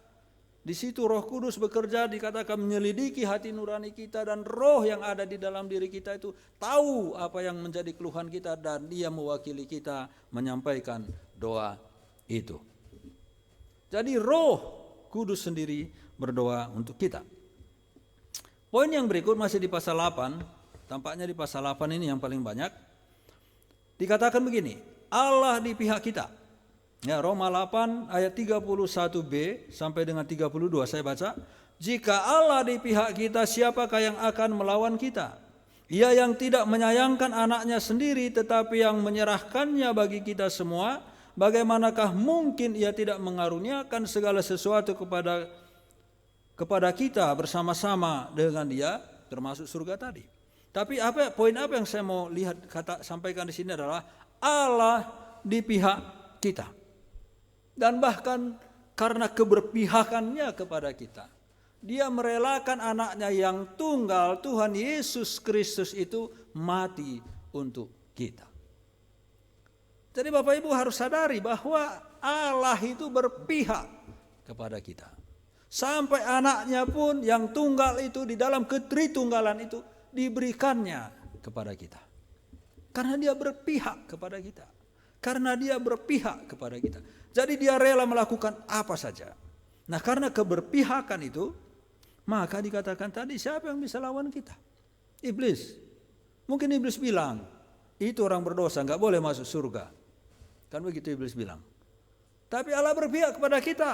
Di situ Roh Kudus bekerja, dikatakan menyelidiki hati nurani kita, dan roh yang ada di dalam diri kita itu tahu apa yang menjadi keluhan kita, dan Dia mewakili kita menyampaikan doa itu. Jadi Roh Kudus sendiri berdoa untuk kita. Poin yang berikut masih di pasal 8, tampaknya di pasal 8 ini yang paling banyak. Dikatakan begini, Allah di pihak kita. Ya, Roma 8 ayat 31b sampai dengan 32 saya baca. Jika Allah di pihak kita, siapakah yang akan melawan kita? Ia yang tidak menyayangkan anaknya sendiri, tetapi yang menyerahkannya bagi kita semua, bagaimanakah mungkin Ia tidak mengaruniakan segala sesuatu kepada kita bersama-sama dengan Dia, termasuk surga tadi. Tapi poin apa yang saya mau lihat sampaikan di sini adalah Allah di pihak kita. Dan bahkan karena keberpihakannya kepada kita, Dia merelakan anaknya yang tunggal, Tuhan Yesus Kristus itu mati untuk kita. Jadi Bapak Ibu harus sadari bahwa Allah itu berpihak kepada kita. Sampai anaknya pun yang tunggal itu di dalam ketritunggalan itu diberikannya kepada kita. Karena Dia berpihak kepada kita. Karena Dia berpihak kepada kita. Jadi Dia rela melakukan apa saja. Nah karena keberpihakan itu, maka dikatakan tadi siapa yang bisa lawan kita? Iblis. Mungkin Iblis bilang, itu orang berdosa gak boleh masuk surga. Kan begitu Iblis bilang. Tapi Allah berpihak kepada kita.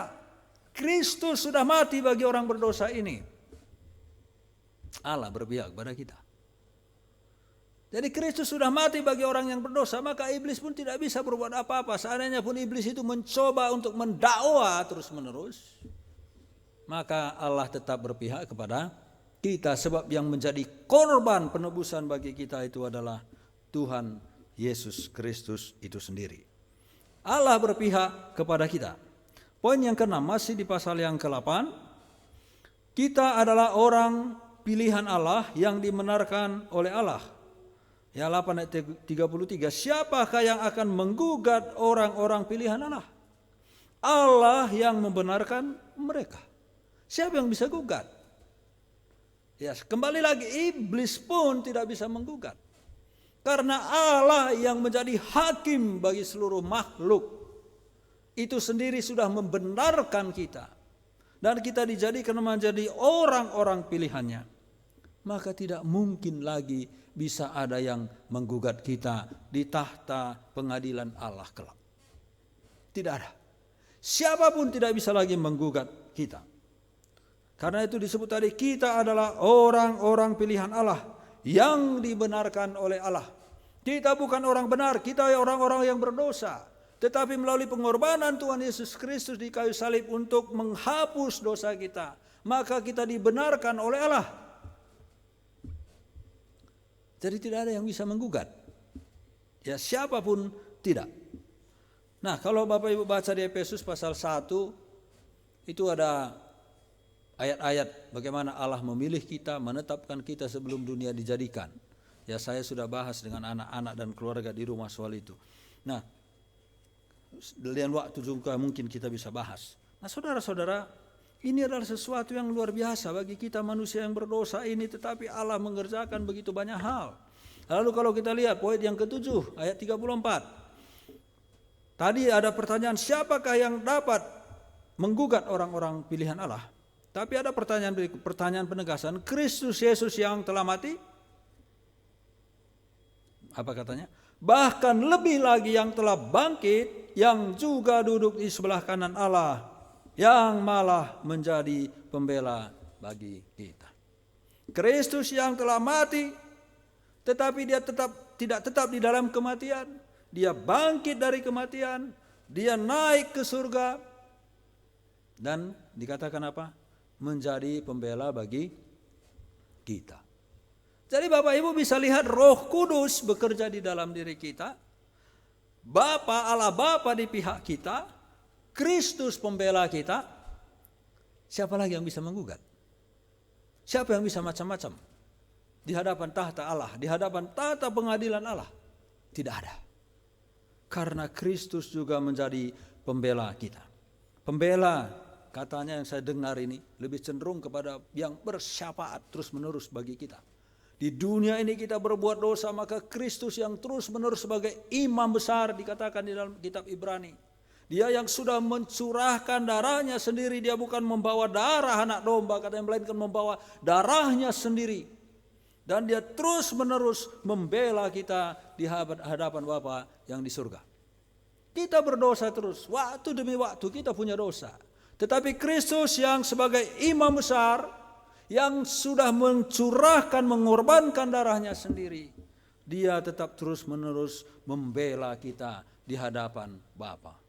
Kristus sudah mati bagi orang berdosa ini. Allah berpihak kepada kita. Jadi Kristus sudah mati bagi orang yang berdosa, maka iblis pun tidak bisa berbuat apa-apa. Seandainya pun iblis itu mencoba untuk mendakwa terus-menerus, maka Allah tetap berpihak kepada kita, sebab yang menjadi korban penebusan bagi kita itu adalah Tuhan Yesus Kristus itu sendiri. Allah berpihak kepada kita. Poin yang ke-6 masih di pasal yang ke-8. Kita adalah orang pilihan Allah yang dibenarkan oleh Allah. Ya 8 ayat 33. Siapakah yang akan menggugat orang-orang pilihan Allah? Allah yang membenarkan mereka. Siapa yang bisa gugat? Ya, kembali lagi, iblis pun tidak bisa menggugat. Karena Allah yang menjadi hakim bagi seluruh makhluk itu sendiri sudah membenarkan kita. Dan kita dijadikan menjadi orang-orang pilihannya. Maka tidak mungkin lagi bisa ada yang menggugat kita di tahta pengadilan Allah kelak. Tidak ada. Siapapun tidak bisa lagi menggugat kita. Karena itu disebut tadi, kita adalah orang-orang pilihan Allah yang dibenarkan oleh Allah. Kita bukan orang benar, kita orang-orang yang berdosa. Tetapi melalui pengorbanan Tuhan Yesus Kristus di kayu salib untuk menghapus dosa kita, maka kita dibenarkan oleh Allah. Jadi tidak ada yang bisa menggugat. Ya, siapapun tidak. Nah, kalau Bapak Ibu baca di Efesus pasal 1, itu ada ayat-ayat bagaimana Allah memilih kita, menetapkan kita sebelum dunia dijadikan. Ya, saya sudah bahas dengan anak-anak dan keluarga di rumah soal itu. Nah, dalam waktu juga mungkin kita bisa bahas. Nah, saudara-saudara, ini adalah sesuatu yang luar biasa bagi kita manusia yang berdosa ini, tetapi Allah mengerjakan begitu banyak hal. Lalu kalau kita lihat poin yang ke-7 ayat 34. Tadi ada pertanyaan, siapakah yang dapat menggugat orang-orang pilihan Allah? Tapi ada pertanyaan penegasan, Kristus Yesus yang telah mati? Apa katanya? Bahkan lebih lagi yang telah bangkit, yang juga duduk di sebelah kanan Allah, yang malah menjadi pembela bagi kita. Kristus yang telah mati, tetapi dia tidak tetap di dalam kematian. Dia bangkit dari kematian, dia naik ke surga, dan dikatakan apa? Menjadi pembela bagi kita. Jadi Bapak Ibu bisa lihat Roh Kudus bekerja di dalam diri kita. Allah Bapa di pihak kita, Kristus pembela kita. Siapa lagi yang bisa menggugat? Siapa yang bisa macam-macam? Di hadapan tahta Allah, di hadapan tahta pengadilan Allah. Tidak ada. Karena Kristus juga menjadi pembela kita. Pembela, katanya yang saya dengar ini, lebih cenderung kepada yang bersyafaat terus-menerus bagi kita. Di dunia ini kita berbuat dosa, maka Kristus yang terus-menerus sebagai imam besar, dikatakan di dalam kitab Ibrani. Dia yang sudah mencurahkan darahnya sendiri, dia bukan membawa darah anak domba, katanya, melainkan membawa darahnya sendiri. Dan dia terus-menerus membela kita di hadapan Bapa yang di surga. Kita berdosa terus, waktu demi waktu kita punya dosa. Tetapi Kristus yang sebagai imam besar, yang sudah mencurahkan, mengorbankan darahnya sendiri, dia tetap terus-menerus membela kita di hadapan Bapa.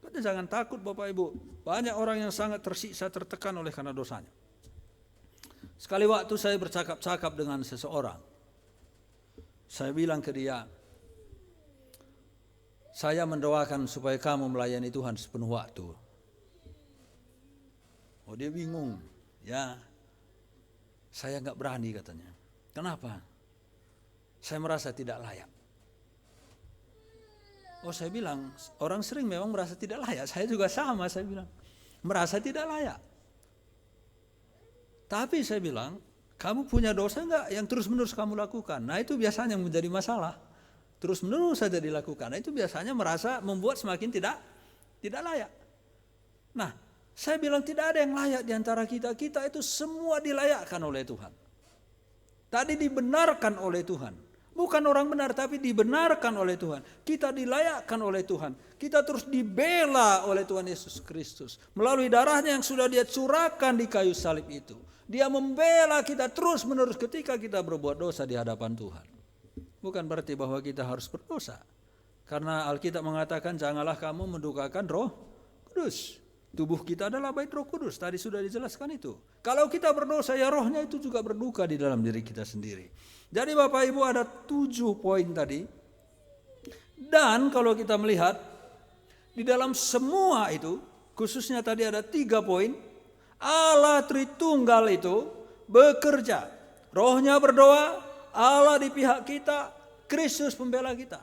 Kita jangan takut Bapak Ibu, banyak orang yang sangat tersiksa, tertekan oleh karena dosanya. Sekali waktu saya bercakap-cakap dengan seseorang, saya bilang ke dia, saya mendoakan supaya kamu melayani Tuhan sepenuh waktu. Oh, dia bingung, ya. Saya enggak berani, katanya. Kenapa? Saya merasa tidak layak. Oh, saya bilang, orang sering memang merasa tidak layak. Saya juga sama, saya bilang, merasa tidak layak. Tapi saya bilang, kamu punya dosa enggak yang terus-menerus kamu lakukan? Nah, itu biasanya yang menjadi masalah. Terus-menerus saja dilakukan. Nah, itu biasanya merasa membuat semakin tidak layak. Nah, saya bilang tidak ada yang layak di antara kita. Kita itu semua dilayakkan oleh Tuhan. Tadi dibenarkan oleh Tuhan. Bukan orang benar, tapi dibenarkan oleh Tuhan. Kita dilayakkan oleh Tuhan. Kita terus dibela oleh Tuhan Yesus Kristus. Melalui darahnya yang sudah dia curahkan di kayu salib itu. Dia membela kita terus menerus ketika kita berbuat dosa di hadapan Tuhan. bukan berarti bahwa kita harus berdosa. Karena Alkitab mengatakan janganlah kamu mendukakan Roh Kudus. Tubuh kita adalah bait Roh Kudus, tadi sudah dijelaskan itu. Kalau kita berdosa, ya rohnya itu juga berduka di dalam diri kita sendiri. Jadi Bapak Ibu ada 7 poin tadi. Dan kalau kita melihat di dalam semua itu, khususnya tadi ada 3 poin, Allah Tritunggal itu bekerja. Rohnya berdoa, Allah di pihak kita, Kristus pembela kita.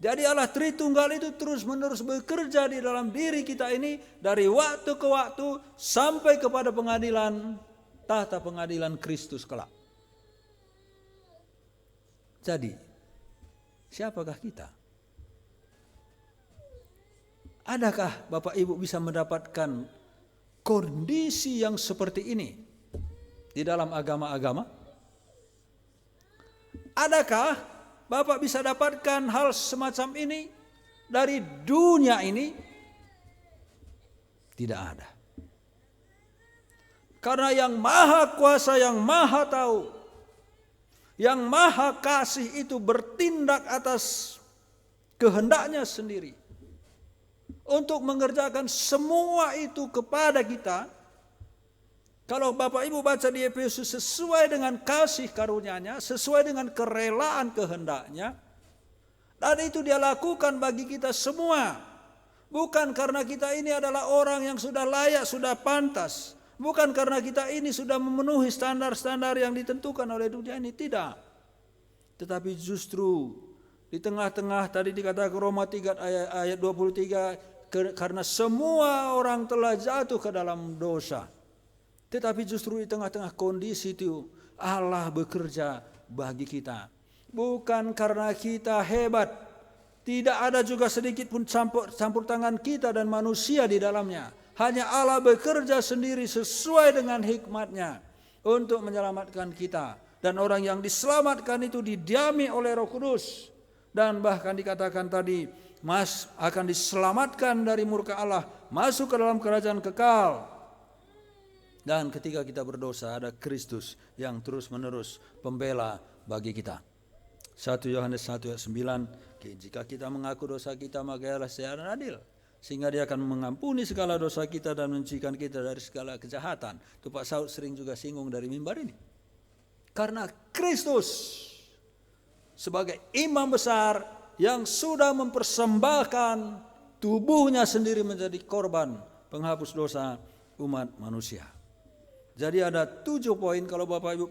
Jadi Allah Tritunggal itu terus-menerus bekerja di dalam diri kita ini dari waktu ke waktu sampai kepada pengadilan, tahta pengadilan Kristus kelak. Jadi, siapakah kita? Adakah Bapak Ibu bisa mendapatkan kondisi yang seperti ini di dalam agama-agama? Adakah Bapak bisa dapatkan hal semacam ini dari dunia ini? Tidak ada. Karena yang maha kuasa, yang maha tahu, yang maha kasih itu bertindak atas kehendaknya sendiri. Untuk mengerjakan semua itu kepada kita. Kalau Bapak Ibu baca di Efesus, sesuai dengan kasih karunia-Nya, sesuai dengan kerelaan kehendaknya, dan itu Dia lakukan bagi kita semua. Bukan karena kita ini adalah orang yang sudah layak, sudah pantas. Bukan karena kita ini sudah memenuhi standar-standar yang ditentukan oleh dunia ini, tidak. Tetapi justru di tengah-tengah tadi dikatakan Roma 3 ayat 23, karena semua orang telah jatuh ke dalam dosa. Tetapi justru di tengah-tengah kondisi itu Allah bekerja bagi kita. Bukan karena kita hebat. Tidak ada juga sedikit pun campur tangan kita dan manusia di dalamnya. Hanya Allah bekerja sendiri sesuai dengan hikmat-Nya untuk menyelamatkan kita. Dan orang yang diselamatkan itu didiami oleh Roh Kudus. Dan bahkan dikatakan tadi, akan diselamatkan dari murka Allah, masuk ke dalam kerajaan kekal. Dan ketika kita berdosa ada Kristus yang terus-menerus pembela bagi kita. 1 Yohanes 1 ayat 9, jika kita mengaku dosa kita maka Ia adalah setia dan adil, sehingga Dia akan mengampuni segala dosa kita dan menyucikan kita dari segala kejahatan. Itu Pak Saud sering juga singgung dari mimbar ini. Karena Kristus sebagai imam besar yang sudah mempersembahkan tubuhnya sendiri menjadi korban penghapus dosa umat manusia. Jadi ada 7 poin, kalau Bapak Ibu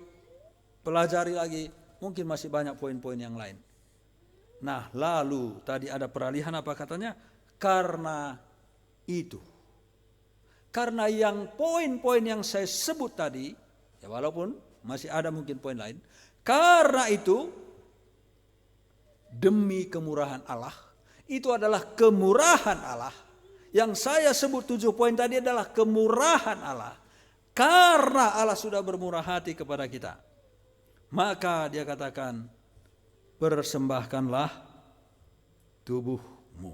pelajari lagi mungkin masih banyak poin-poin yang lain. Nah lalu tadi ada peralihan apa katanya? Karena itu. Karena yang poin-poin yang saya sebut tadi, ya walaupun masih ada mungkin poin lain. Karena itu demi kemurahan Allah, itu adalah kemurahan Allah. Yang saya sebut 7 poin tadi adalah kemurahan Allah. Karena Allah sudah bermurah hati kepada kita, maka Dia katakan, persembahkanlah tubuhmu.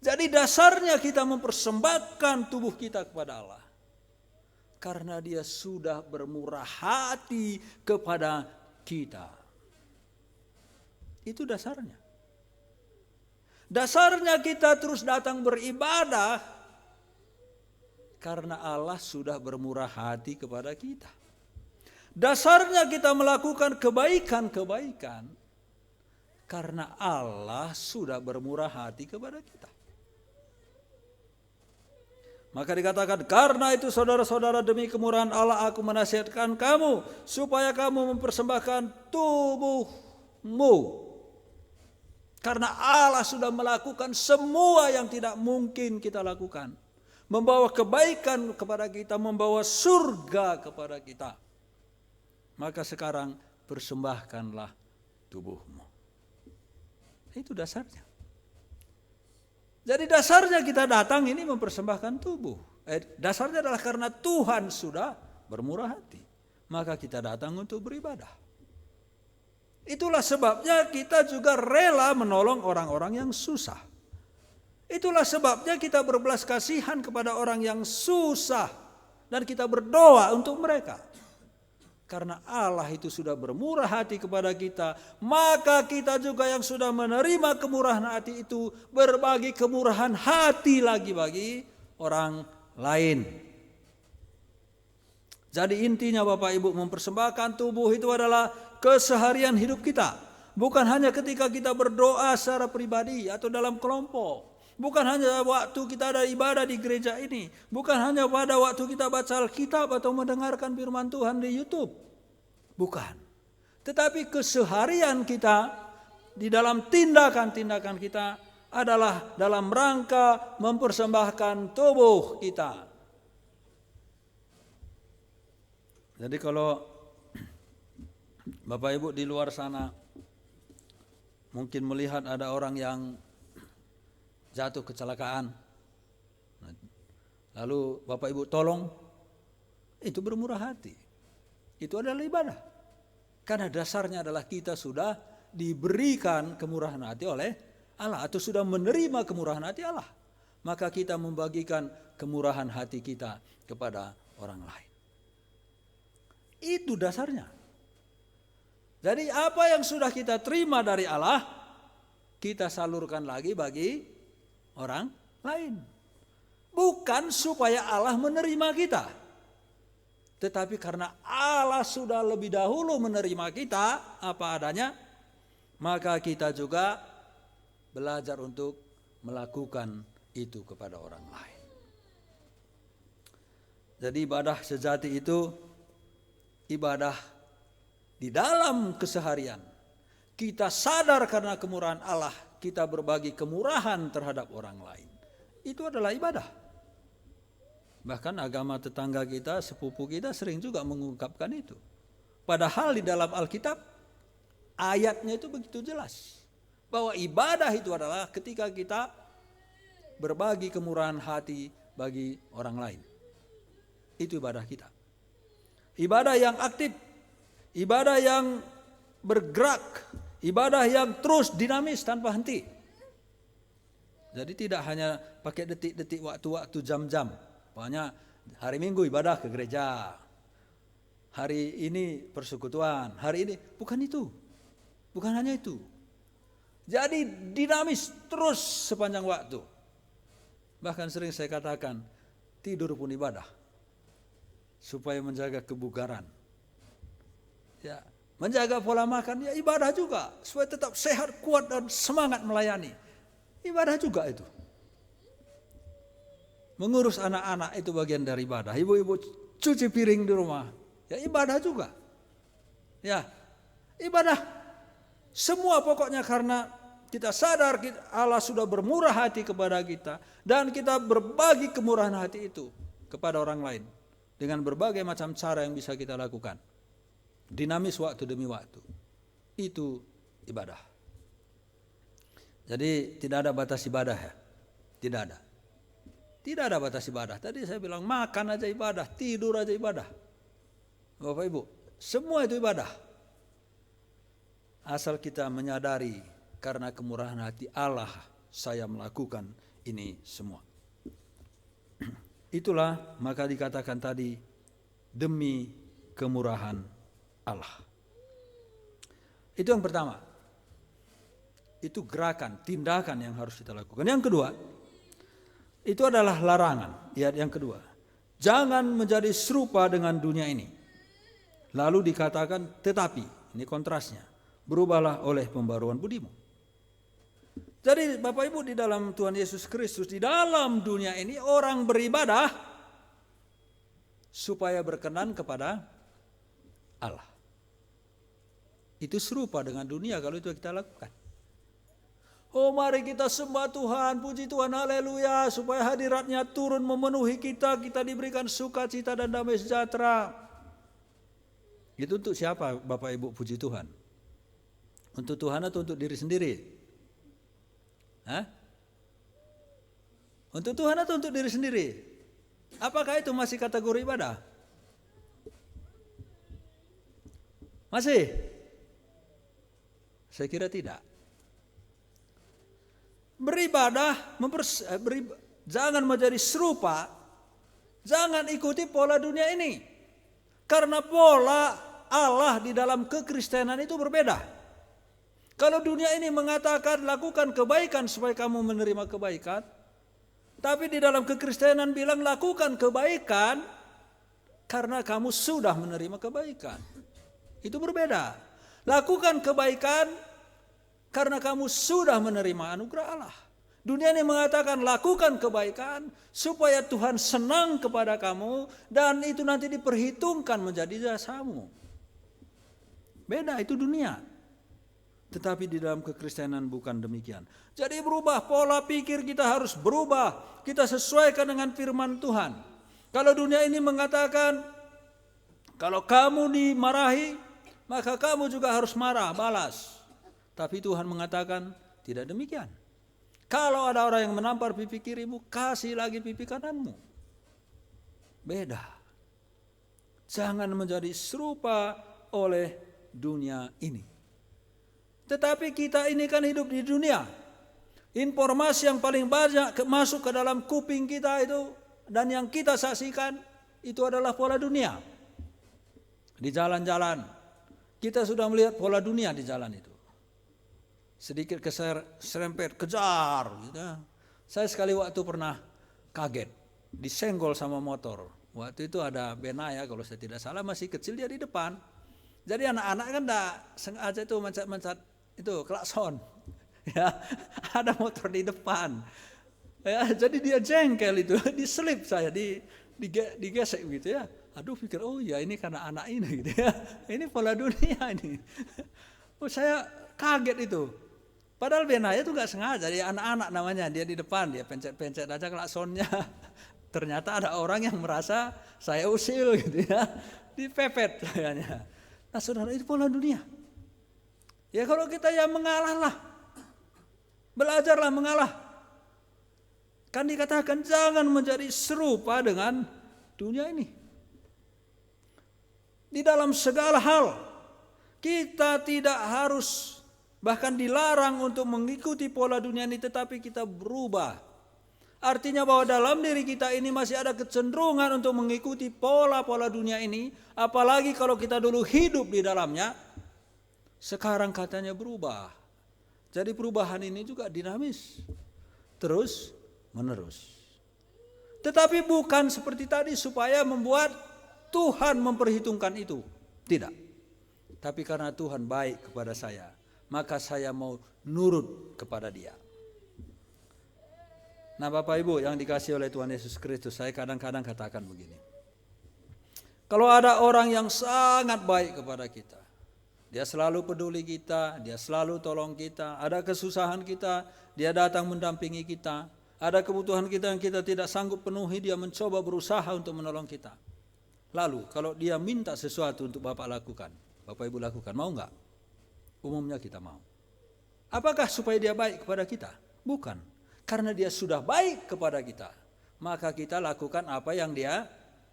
Jadi dasarnya kita mempersembahkan tubuh kita kepada Allah, karena Dia sudah bermurah hati kepada kita. Itu dasarnya. Dasarnya kita terus datang beribadah karena Allah sudah bermurah hati kepada kita. Dasarnya kita melakukan kebaikan-kebaikan karena Allah sudah bermurah hati kepada kita. Maka dikatakan, karena itu saudara-saudara, demi kemurahan Allah aku menasihatkan kamu supaya kamu mempersembahkan tubuhmu. Karena Allah sudah melakukan semua yang tidak mungkin kita lakukan. Membawa kebaikan kepada kita, membawa surga kepada kita. Maka sekarang persembahkanlah tubuhmu. Itu dasarnya. Jadi dasarnya kita datang ini mempersembahkan tubuh. Dasarnya adalah karena Tuhan sudah bermurah hati. Maka kita datang untuk beribadah. Itulah sebabnya kita juga rela menolong orang-orang yang susah. Itulah sebabnya kita berbelas kasihan kepada orang yang susah. Dan kita berdoa untuk mereka. Karena Allah itu sudah bermurah hati kepada kita, maka kita juga yang sudah menerima kemurahan hati itu berbagi kemurahan hati lagi bagi orang lain. Jadi intinya Bapak Ibu, mempersembahkan tubuh itu adalah keseharian hidup kita. Bukan hanya ketika kita berdoa secara pribadi atau dalam kelompok. Bukan hanya waktu kita ada ibadah di gereja ini. Bukan hanya pada waktu kita baca Alkitab atau mendengarkan firman Tuhan di YouTube. Bukan. Tetapi keseharian kita di dalam tindakan-tindakan kita adalah dalam rangka mempersembahkan tubuh kita. Jadi kalau Bapak Ibu di luar sana mungkin melihat ada orang yang jatuh kecelakaan, lalu Bapak Ibu tolong, itu bermurah hati. Itu adalah ibadah. Karena dasarnya adalah kita sudah diberikan kemurahan hati oleh Allah, atau sudah menerima kemurahan hati Allah. Maka kita membagikan kemurahan hati kita kepada orang lain. Itu dasarnya. Jadi apa yang sudah kita terima dari Allah, kita salurkan lagi bagi orang lain. Bukan supaya Allah menerima kita, tetapi karena Allah sudah lebih dahulu menerima kita apa adanya, maka kita juga belajar untuk melakukan itu kepada orang lain. Jadi ibadah sejati itu ibadah di dalam keseharian. Kita sadar karena kemurahan Allah, kita berbagi kemurahan terhadap orang lain. Itu adalah ibadah. Bahkan agama tetangga kita, sepupu kita sering juga mengungkapkan itu. Padahal di dalam Alkitab ayatnya itu begitu jelas. Bahwa ibadah itu adalah ketika kita berbagi kemurahan hati bagi orang lain. Itu ibadah kita. Ibadah yang aktif, ibadah yang bergerak, ibadah yang terus dinamis tanpa henti. Jadi tidak hanya pakai detik-detik, waktu-waktu, jam-jam. Pokoknya hari Minggu ibadah ke gereja, hari ini persekutuan, hari ini. Bukan itu. Bukan hanya itu. Jadi dinamis terus sepanjang waktu. Bahkan sering saya katakan, tidur pun ibadah. Supaya menjaga kebugaran. Ya, menjaga pola makan, ya ibadah juga. Supaya tetap sehat, kuat, dan semangat melayani. Ibadah juga itu. Mengurus anak-anak itu bagian dari ibadah. Ibu-ibu cuci piring di rumah, ya ibadah juga. Ya, ibadah. Semua pokoknya karena kita sadar Allah sudah bermurah hati kepada kita. Dan kita berbagi kemurahan hati itu kepada orang lain. Dengan berbagai macam cara yang bisa kita lakukan. Dinamis waktu demi waktu. Itu ibadah. Jadi tidak ada batas ibadah ya. Tidak ada. Tidak ada batas ibadah. Tadi saya bilang makan aja ibadah, tidur aja ibadah. Bapak Ibu, semua itu ibadah. Asal kita menyadari karena kemurahan hati Allah saya melakukan ini semua. Itulah maka dikatakan tadi demi kemurahan Allah. Itu yang pertama. Itu gerakan, tindakan yang harus kita lakukan. Yang kedua, itu adalah larangan. Yang kedua, jangan menjadi serupa dengan dunia ini. Lalu dikatakan tetapi, ini kontrasnya, berubahlah oleh pembaruan budimu. Jadi Bapak Ibu di dalam Tuhan Yesus Kristus, di dalam dunia ini orang beribadah supaya berkenan kepada Allah. Itu serupa dengan dunia kalau itu kita lakukan. Oh mari kita sembah Tuhan, puji Tuhan, haleluya, supaya hadiratnya turun memenuhi kita, kita diberikan sukacita dan damai sejahtera. Itu untuk siapa Bapak Ibu puji Tuhan? Untuk Tuhan atau untuk diri sendiri? Hah? Untuk Tuhan atau untuk diri sendiri? Apakah itu masih kategori ibadah? Masih? Saya kira tidak. Beribadah, jangan menjadi serupa, jangan ikuti pola dunia ini. Karena pola Allah di dalam kekristenan itu berbeda. Kalau dunia ini mengatakan lakukan kebaikan supaya kamu menerima kebaikan, tapi di dalam kekristenan bilang lakukan kebaikan karena kamu sudah menerima kebaikan. Itu berbeda. Lakukan kebaikan karena kamu sudah menerima anugerah Allah. Dunia ini mengatakan lakukan kebaikan supaya Tuhan senang kepada kamu dan itu nanti diperhitungkan menjadi jasamu. Beda, itu dunia. Tetapi di dalam kekristenan bukan demikian. Jadi berubah, pola pikir kita harus berubah. Kita sesuaikan dengan firman Tuhan. Kalau dunia ini mengatakan kalau kamu dimarahi, maka kamu juga harus marah, balas. Tapi Tuhan mengatakan tidak demikian. Kalau ada orang yang menampar pipi kirimu, kasih lagi pipi kananmu. Beda. Jangan menjadi serupa oleh dunia ini. Tetapi kita ini kan hidup di dunia. Informasi yang paling banyak masuk ke dalam kuping kita itu dan yang kita saksikan itu adalah pola dunia. Di jalan-jalan kita sudah melihat pola dunia di jalan itu. Sedikit serempet, kejar gitu. Saya sekali waktu pernah kaget, disenggol sama motor. Waktu itu ada Benaya kalau saya tidak salah, masih kecil dia di depan. Jadi anak-anak kan enggak sengaja itu mencet-mencet itu klakson. Ya, ada motor di depan. Ya, jadi dia jengkel itu, diselip saya, digesek gitu ya. Aduh, pikir oh ya ini karena anak ini gitu ya. Ini pola dunia ini. Oh, saya kaget itu. Padahal Benaya itu gak sengaja, dia anak-anak namanya, dia di depan, dia pencet-pencet aja klaksonnya. Ternyata ada orang yang merasa saya usil gitu ya, dipepet kayaknya. Nah saudara, itu pola dunia. Ya kalau kita ya mengalah lah, belajarlah mengalah. Kan dikatakan jangan menjadi serupa dengan dunia ini. Di dalam segala hal, kita tidak harus bahkan dilarang untuk mengikuti pola dunia ini, tetapi kita berubah. Artinya bahwa dalam diri kita ini masih ada kecenderungan untuk mengikuti pola-pola dunia ini. Apalagi kalau kita dulu hidup di dalamnya. Sekarang katanya berubah. Jadi perubahan ini juga dinamis. Terus menerus. Tetapi bukan seperti tadi supaya membuat Tuhan memperhitungkan itu. Tidak. Tapi karena Tuhan baik kepada saya, maka saya mau nurut kepada Dia. Nah Bapak Ibu yang dikasihi oleh Tuhan Yesus Kristus, saya kadang-kadang katakan begini. Kalau ada orang yang sangat baik kepada kita, dia selalu peduli kita, dia selalu tolong kita, ada kesusahan kita, dia datang mendampingi kita, ada kebutuhan kita yang kita tidak sanggup penuhi, dia mencoba berusaha untuk menolong kita. Lalu kalau dia minta sesuatu untuk Bapak lakukan, Bapak Ibu lakukan, mau enggak? Umumnya kita mau. Apakah supaya dia baik kepada kita? Bukan. Karena dia sudah baik kepada kita, maka kita lakukan apa yang dia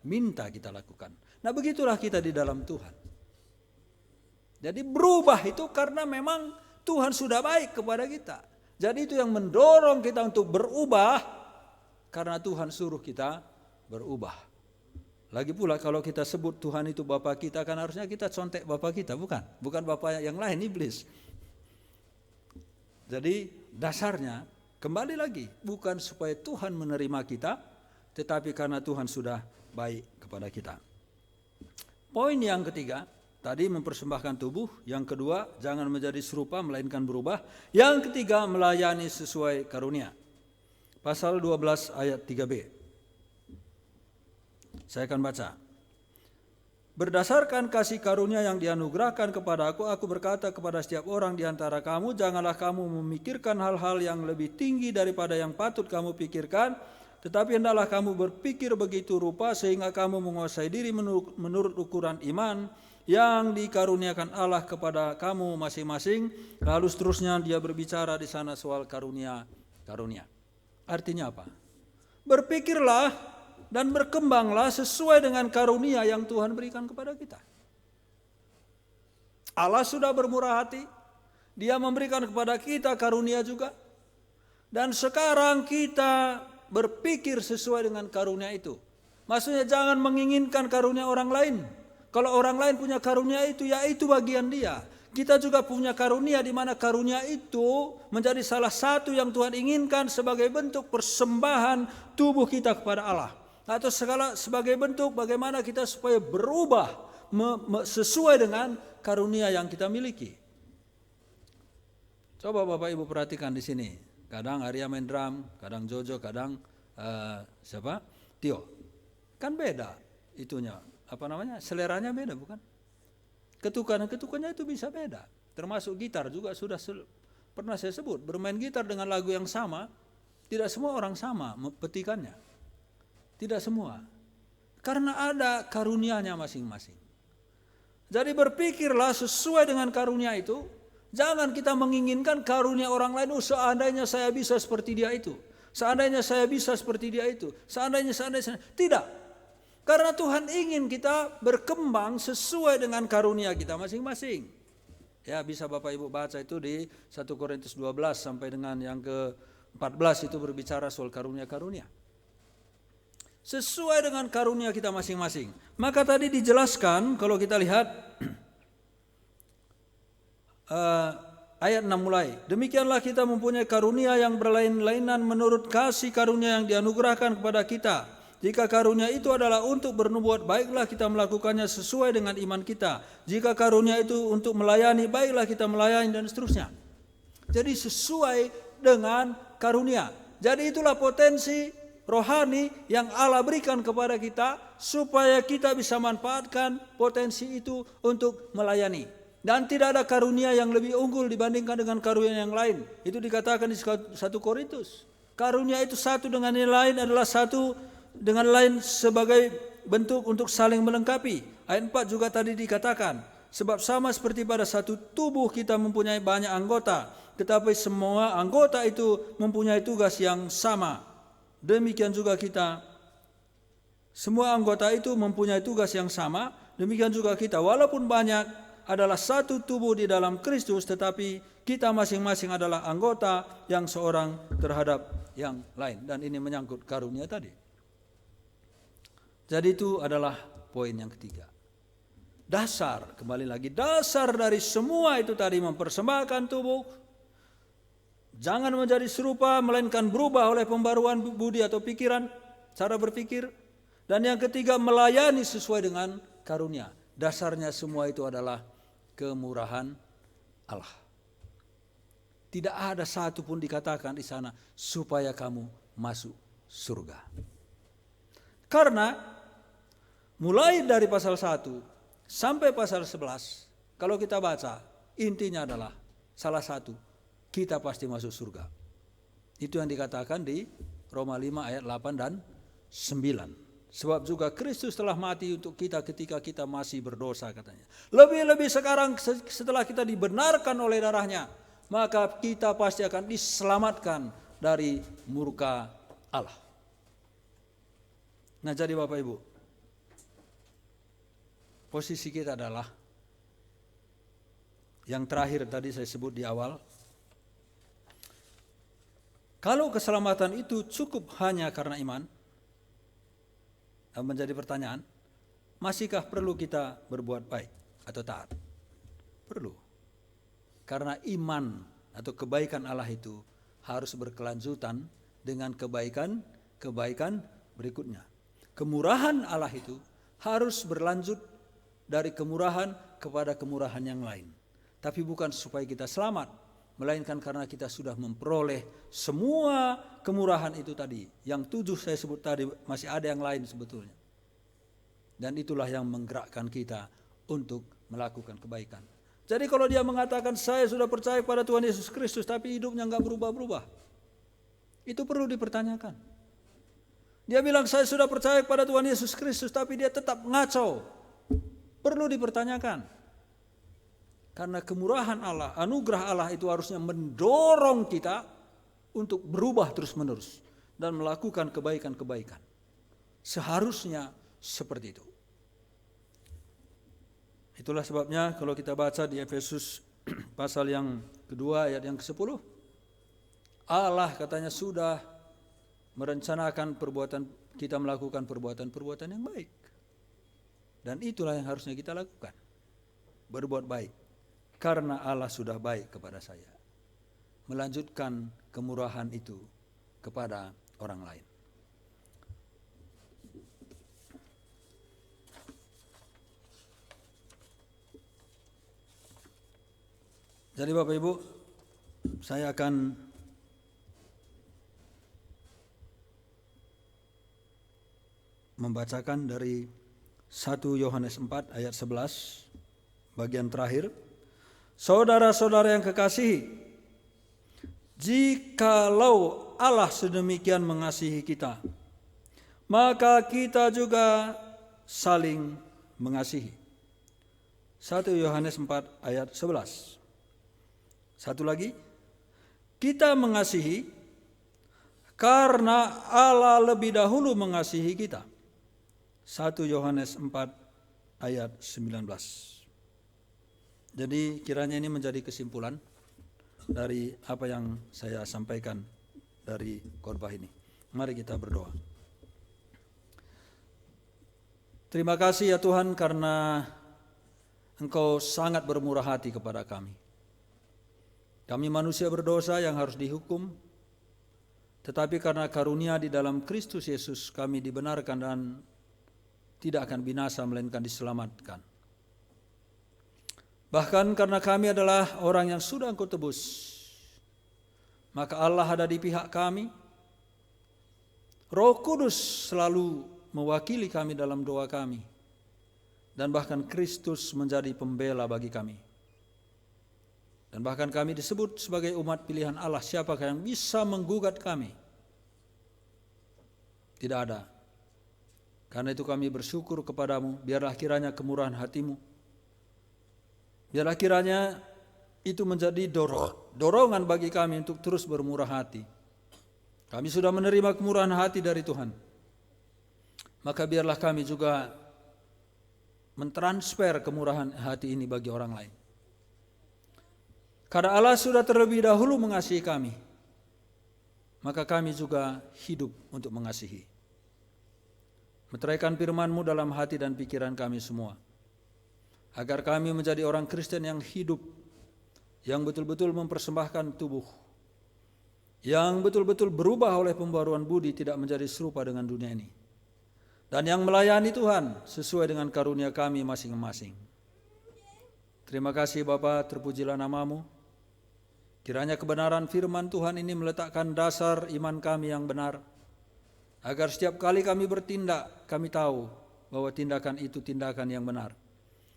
minta kita lakukan. Nah begitulah kita di dalam Tuhan. Jadi berubah itu karena memang Tuhan sudah baik kepada kita. Jadi itu yang mendorong kita untuk berubah, karena Tuhan suruh kita berubah. Lagi pula kalau kita sebut Tuhan itu Bapa kita, kan harusnya kita contek Bapa kita, bukan? Bukan Bapa yang lain, iblis. Jadi dasarnya kembali lagi, bukan supaya Tuhan menerima kita, tetapi karena Tuhan sudah baik kepada kita. Poin yang ketiga, tadi mempersembahkan tubuh. Yang kedua, jangan menjadi serupa, melainkan berubah. Yang ketiga, melayani sesuai karunia. Pasal 12 ayat 3b. Saya akan baca. Berdasarkan kasih karunia yang dianugerahkan kepada aku berkata kepada setiap orang di antara kamu, janganlah kamu memikirkan hal-hal yang lebih tinggi daripada yang patut kamu pikirkan, tetapi hendaklah kamu berpikir begitu rupa sehingga kamu menguasai diri menurut ukuran iman yang dikaruniakan Allah kepada kamu masing-masing. Lalu seterusnya dia berbicara di sana soal karunia. Artinya apa? Berpikirlah dan berkembanglah sesuai dengan karunia yang Tuhan berikan kepada kita. Allah sudah bermurah hati, Dia memberikan kepada kita karunia juga. Dan sekarang kita berpikir sesuai dengan karunia itu. Maksudnya jangan menginginkan karunia orang lain, Kalau orang lain punya karunia itu, ya itu bagian dia. Kita juga punya karunia, di mana karunia itu menjadi salah satu yang Tuhan inginkan sebagai bentuk persembahan tubuh kita kepada Allah. Atau sebagai bentuk bagaimana kita supaya berubah sesuai dengan karunia yang kita miliki. Coba Bapak Ibu perhatikan di sini. Kadang Arya main drum, kadang Jojo, kadang Tio. Kan beda itunya. Seleranya beda bukan? Ketukannya itu bisa beda. Termasuk gitar juga sudah pernah saya sebut. Bermain gitar dengan lagu yang sama, tidak semua orang sama petikannya. Tidak semua. Karena ada karunianya masing-masing. Jadi berpikirlah sesuai dengan karunia itu. Jangan kita menginginkan karunia orang lain, seandainya saya bisa seperti dia itu. Seandainya saya bisa seperti dia itu. Seandainya. Tidak. Karena Tuhan ingin kita berkembang sesuai dengan karunia kita masing-masing. Ya, bisa Bapak Ibu baca itu di 1 Korintus 12 sampai dengan yang ke-14 itu berbicara soal karunia-karunia. Sesuai dengan karunia kita masing-masing. Maka tadi dijelaskan kalau kita lihat ayat 6 mulai. Demikianlah kita mempunyai karunia yang berlain-lainan menurut kasih karunia yang dianugerahkan kepada kita. Jika karunia itu adalah untuk bernubuat, baiklah kita melakukannya sesuai dengan iman kita. Jika karunia itu untuk melayani, baiklah kita melayani, dan seterusnya. Jadi sesuai dengan karunia. Jadi itulah potensi rohani yang Allah berikan kepada kita supaya kita bisa manfaatkan potensi itu untuk melayani. Dan tidak ada karunia yang lebih unggul dibandingkan dengan karunia yang lain. Itu dikatakan di 1 Korintus. Karunia itu satu dengan yang lain adalah satu dengan lain sebagai bentuk untuk saling melengkapi. Ayat 4 juga tadi dikatakan, sebab sama seperti pada satu tubuh kita mempunyai banyak anggota, tetapi semua anggota itu mempunyai tugas yang sama. Demikian juga kita, semua anggota itu mempunyai tugas yang sama, demikian juga kita, walaupun banyak, adalah satu tubuh di dalam Kristus, tetapi kita masing-masing adalah anggota yang seorang terhadap yang lain. Dan ini menyangkut karunia tadi. Jadi itu adalah poin yang ketiga. Dasar, kembali lagi, dasar dari semua itu tadi mempersembahkan tubuh. Jangan menjadi serupa, melainkan berubah oleh pembaruan budi atau pikiran, cara berpikir. Dan yang ketiga, melayani sesuai dengan karunia. Dasarnya semua itu adalah kemurahan Allah. Tidak ada satu pun dikatakan di sana supaya kamu masuk surga. Karena mulai dari pasal 1 sampai pasal 11, kalau kita baca, intinya adalah salah satu, kita pasti masuk surga. Itu yang dikatakan di Roma 5 ayat 8 dan 9. Sebab juga Kristus telah mati untuk kita ketika kita masih berdosa, katanya. Lebih-lebih sekarang setelah kita dibenarkan oleh darahnya, maka kita pasti akan diselamatkan dari murka Allah. Nah, jadi Bapak Ibu, posisi kita adalah yang terakhir tadi saya sebut di awal. Kalau keselamatan itu cukup hanya karena iman, menjadi pertanyaan, masihkah perlu kita berbuat baik atau taat? Perlu. Karena iman atau kebaikan Allah itu harus berkelanjutan dengan kebaikan berikutnya. Kemurahan Allah itu harus berlanjut dari kemurahan kepada kemurahan yang lain. Tapi bukan supaya kita selamat, melainkan karena kita sudah memperoleh semua kemurahan itu tadi. Yang 7 saya sebut tadi, masih ada yang lain sebetulnya. Dan itulah yang menggerakkan kita untuk melakukan kebaikan. Jadi kalau dia mengatakan saya sudah percaya pada Tuhan Yesus Kristus tapi hidupnya enggak berubah-berubah, itu perlu dipertanyakan. Dia bilang saya sudah percaya kepada Tuhan Yesus Kristus tapi dia tetap ngaco. Perlu dipertanyakan. Karena kemurahan Allah, anugerah Allah itu harusnya mendorong kita untuk berubah terus-menerus dan melakukan kebaikan-kebaikan. Seharusnya seperti itu. Itulah sebabnya kalau kita baca di Efesus pasal yang kedua ayat yang ke-10, Allah katanya sudah merencanakan kita melakukan perbuatan-perbuatan yang baik. Dan itulah yang harusnya kita lakukan. Berbuat baik. Karena Allah sudah baik kepada saya. Melanjutkan kemurahan itu kepada orang lain. Jadi Bapak Ibu, saya akan membacakan dari 1 Yohanes 4 ayat 11 bagian terakhir. Saudara-saudara yang kekasihi, jikalau Allah sedemikian mengasihi kita, maka kita juga saling mengasihi. 1 Yohanes 4 ayat 11. Satu lagi, kita mengasihi karena Allah lebih dahulu mengasihi kita. 1 Yohanes 4 ayat 19. Jadi kiranya ini menjadi kesimpulan dari apa yang saya sampaikan dari khotbah ini. Mari kita berdoa. Terima kasih ya Tuhan karena Engkau sangat bermurah hati kepada kami. Kami manusia berdosa yang harus dihukum, tetapi karena karunia di dalam Kristus Yesus kami dibenarkan dan tidak akan binasa melainkan diselamatkan. Bahkan karena kami adalah orang yang sudah Engkau tebus, maka Allah ada di pihak kami. Roh Kudus selalu mewakili kami dalam doa kami, dan bahkan Kristus menjadi pembela bagi kami. Dan bahkan kami disebut sebagai umat pilihan Allah. Siapakah yang bisa menggugat kami? Tidak ada. Karena itu kami bersyukur kepadamu. Biarlah kiranya kemurahan hatimu, biarlah kiranya itu menjadi dorongan bagi kami untuk terus bermurah hati. Kami sudah menerima kemurahan hati dari Tuhan. Maka biarlah kami juga mentransfer kemurahan hati ini bagi orang lain. Karena Allah sudah terlebih dahulu mengasihi kami, maka kami juga hidup untuk mengasihi. Meteraikan firman-Mu dalam hati dan pikiran kami semua, agar kami menjadi orang Kristen yang hidup, yang betul-betul mempersembahkan tubuh, yang betul-betul berubah oleh pembaruan budi, tidak menjadi serupa dengan dunia ini, dan yang melayani Tuhan sesuai dengan karunia kami masing-masing. Terima kasih Bapa, terpujilah nama-Mu. Kiranya kebenaran firman Tuhan ini meletakkan dasar iman kami yang benar, agar setiap kali kami bertindak, kami tahu bahwa tindakan itu tindakan yang benar.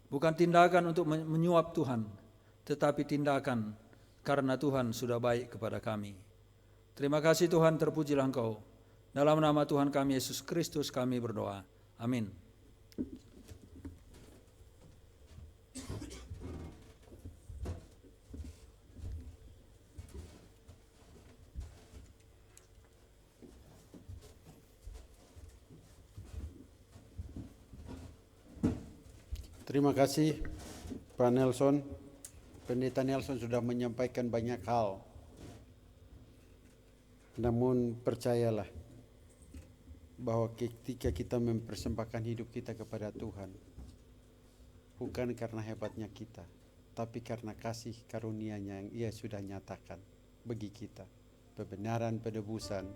Bukan tindakan untuk menyuap Tuhan, tetapi tindakan karena Tuhan sudah baik kepada kami. Terima kasih Tuhan, terpujilah Engkau. Dalam nama Tuhan kami Yesus Kristus kami berdoa. Amin. Terima kasih Pak Nelson. Pendeta Nelson sudah menyampaikan banyak hal. Namun percayalah bahwa ketika kita mempersembahkan hidup kita kepada Tuhan, bukan karena hebatnya kita, tapi karena kasih karunia-Nya yang Ia sudah nyatakan bagi kita, kebenaran, penebusan,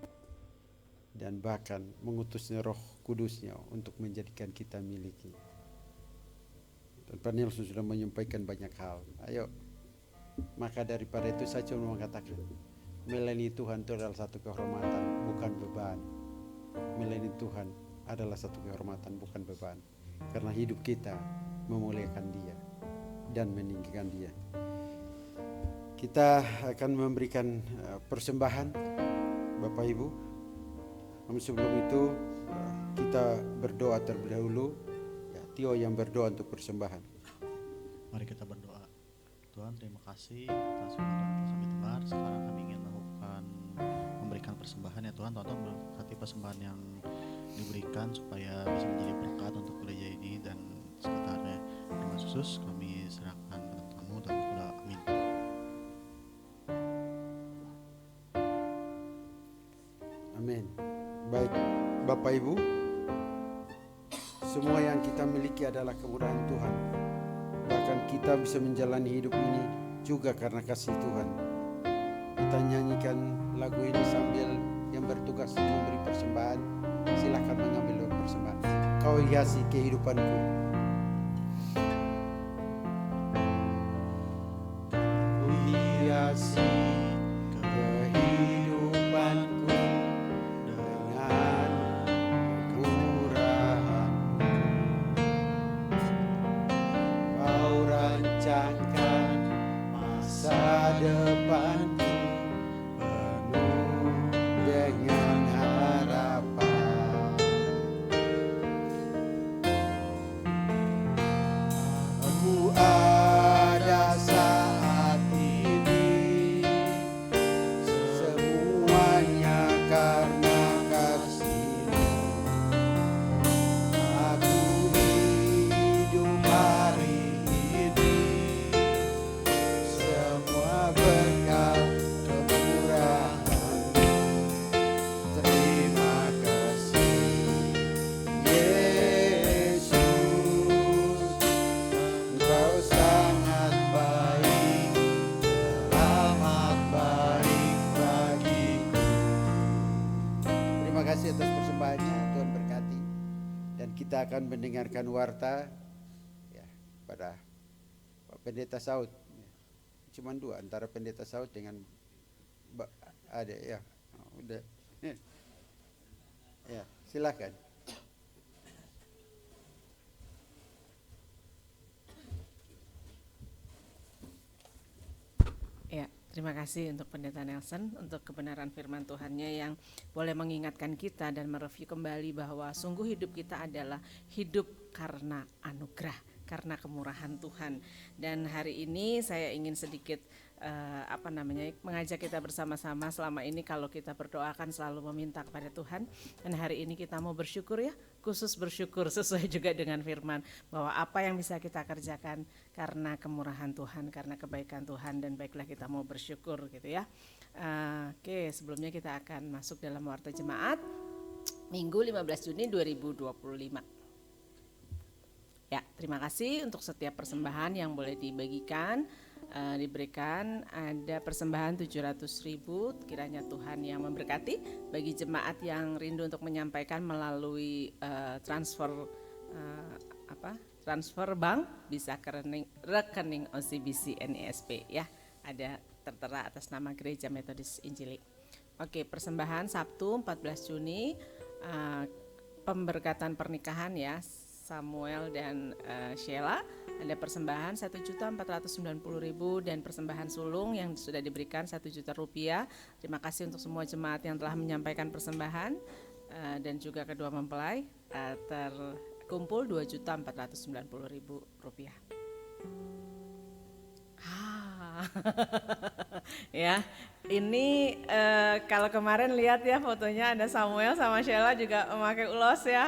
dan bahkan mengutusnya Roh Kudusnya untuk menjadikan kita miliki. Dan Pak Nelson sudah menyampaikan banyak hal. Ayo, maka daripada itu saya cuma mengatakan, melayani Tuhan itu adalah satu kehormatan, bukan beban. Melayani Tuhan adalah satu kehormatan, bukan beban. Karena hidup kita memuliakan Dia dan meninggikan Dia. Kita akan memberikan persembahan, Bapak Ibu. Namun sebelum itu kita berdoa terlebih dahulu. Tio yang berdoa untuk persembahan. Mari kita berdoa. Tuhan, terima kasih atas firman yang kami dengar. Sekarang kami ingin memberikan persembahan ya Tuhan. Tuhan berkati persembahan yang diberikan supaya bisa menjadi berkat untuk gereja ini dan sekitarnya. Dengan khusus kami serahkan kepada Tuhan dan kepada amin. Amin. Baik, Bapak Ibu, semua yang kita miliki adalah kemurahan Tuhan. Bahkan kita bisa menjalani hidup ini juga karena kasih Tuhan. Kita nyanyikan lagu ini sambil yang bertugas memberi persembahan silakan mengambil persembahan. Kau hiasi kehidupanku. Kau hiasi kehidupanku dengan kemurahan-Mu. Kau rancangkan masa depanku penuh dengan harapan. Aku ada saat ini, semuanya karena kasih-Mu. Aku hidup hari ini, semua berkat kemurahan-Mu. Terima kasih Yesus, Engkau sangat baik, amat baik bagiku. Terima kasih atas persembahannya, Tuhan berkati. Dan kita akan mendengarkan warta ya pada Pak Pendeta Saud. Cuman dua antara Pendeta Saud dengan ada ya. Udah. Ya, silakan. Ya, terima kasih untuk Pendeta Nelson untuk kebenaran firman Tuhannya yang boleh mengingatkan kita dan mereview kembali bahwa sungguh hidup kita adalah hidup karena anugerah, karena kemurahan Tuhan. Dan hari ini saya ingin sedikit mengajak kita bersama-sama. Selama ini kalau kita berdoa kan selalu meminta kepada Tuhan, dan hari ini kita mau bersyukur ya, khusus bersyukur sesuai juga dengan firman bahwa apa yang bisa kita kerjakan karena kemurahan Tuhan, karena kebaikan Tuhan, dan baiklah kita mau bersyukur gitu ya. Oke, sebelumnya kita akan masuk dalam warta jemaat Minggu 15 Juni 2025. Ya, terima kasih untuk setiap persembahan yang boleh dibagikan. Diberikan ada persembahan 700.000, kiranya Tuhan yang memberkati. Bagi jemaat yang rindu untuk menyampaikan melalui transfer bank bisa ke rekening OCBC NESP ya, ada tertera atas nama Gereja Metodis Injili. Oke, persembahan Sabtu 14 Juni pemberkatan pernikahan ya, Samuel dan Sheila, ada persembahan 1.490.000 dan persembahan sulung yang sudah diberikan 1 juta rupiah. Terima kasih untuk semua jemaat yang telah menyampaikan persembahan dan juga kedua mempelai, terkumpul 2.490.000 rupiah. Ya, ini kalau kemarin lihat ya fotonya ada Samuel sama Sheila juga memakai ulos ya.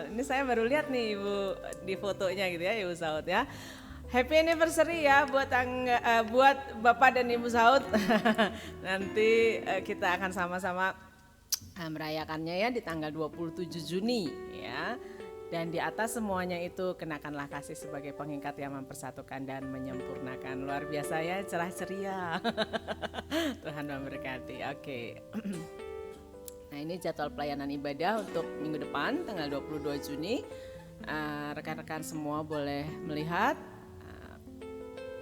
Ini saya baru lihat nih Ibu di fotonya gitu ya, Ibu Saud ya. Happy anniversary ya buat Bapak dan Ibu Saud. Nanti kita akan sama-sama merayakannya ya di tanggal 27 Juni ya. Dan di atas semuanya itu kenakanlah kasih sebagai pengikat yang mempersatukan dan menyempurnakan. Luar biasa ya, cerah ceria. Tuhan memberkati. Oke. Nah, ini jadwal pelayanan ibadah untuk minggu depan tanggal 22 Juni. Rekan-rekan semua boleh melihat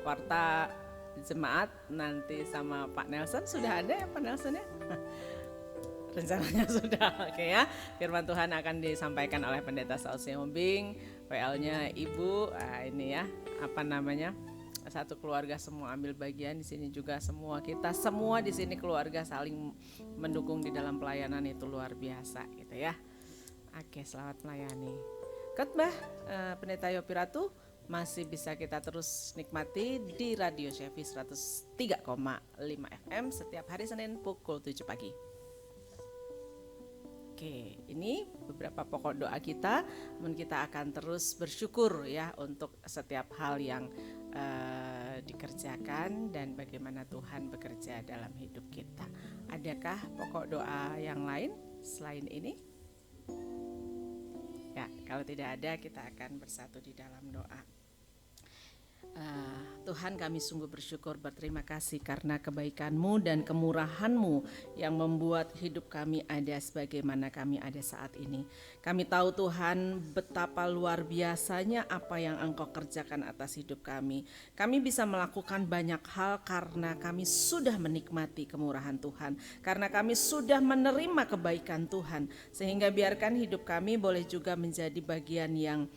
warta jemaat nanti sama Pak Nelson. Sudah ada ya Pak Nelson ya? Rencananya sudah, oke ya. Firman Tuhan akan disampaikan oleh Pendeta Saud Siombing, PL-nya Ibu. Ini ya, satu keluarga semua ambil bagian di sini juga, semua kita semua di sini keluarga saling mendukung di dalam pelayanan, itu luar biasa gitu ya. Oke, selamat melayani. Khotbah Pendeta Yopi Ratu masih bisa kita terus nikmati di Radio Shefi 103,5 FM setiap hari Senin pukul 7 pagi. Oke, ini beberapa pokok doa kita, dan kita akan terus bersyukur ya untuk setiap hal yang dikerjakan dan bagaimana Tuhan bekerja dalam hidup kita. Adakah pokok doa yang lain selain ini? Ya, Kalau tidak ada, kita akan bersatu di dalam doa. Tuhan, kami sungguh bersyukur, berterima kasih karena kebaikan-Mu dan kemurahan-Mu yang membuat hidup kami ada sebagaimana kami ada saat ini. Kami tahu Tuhan betapa luar biasanya apa yang Engkau kerjakan atas hidup kami. Kami bisa melakukan banyak hal karena kami sudah menikmati kemurahan Tuhan, karena kami sudah menerima kebaikan Tuhan, sehingga biarkan hidup kami boleh juga menjadi bagian yang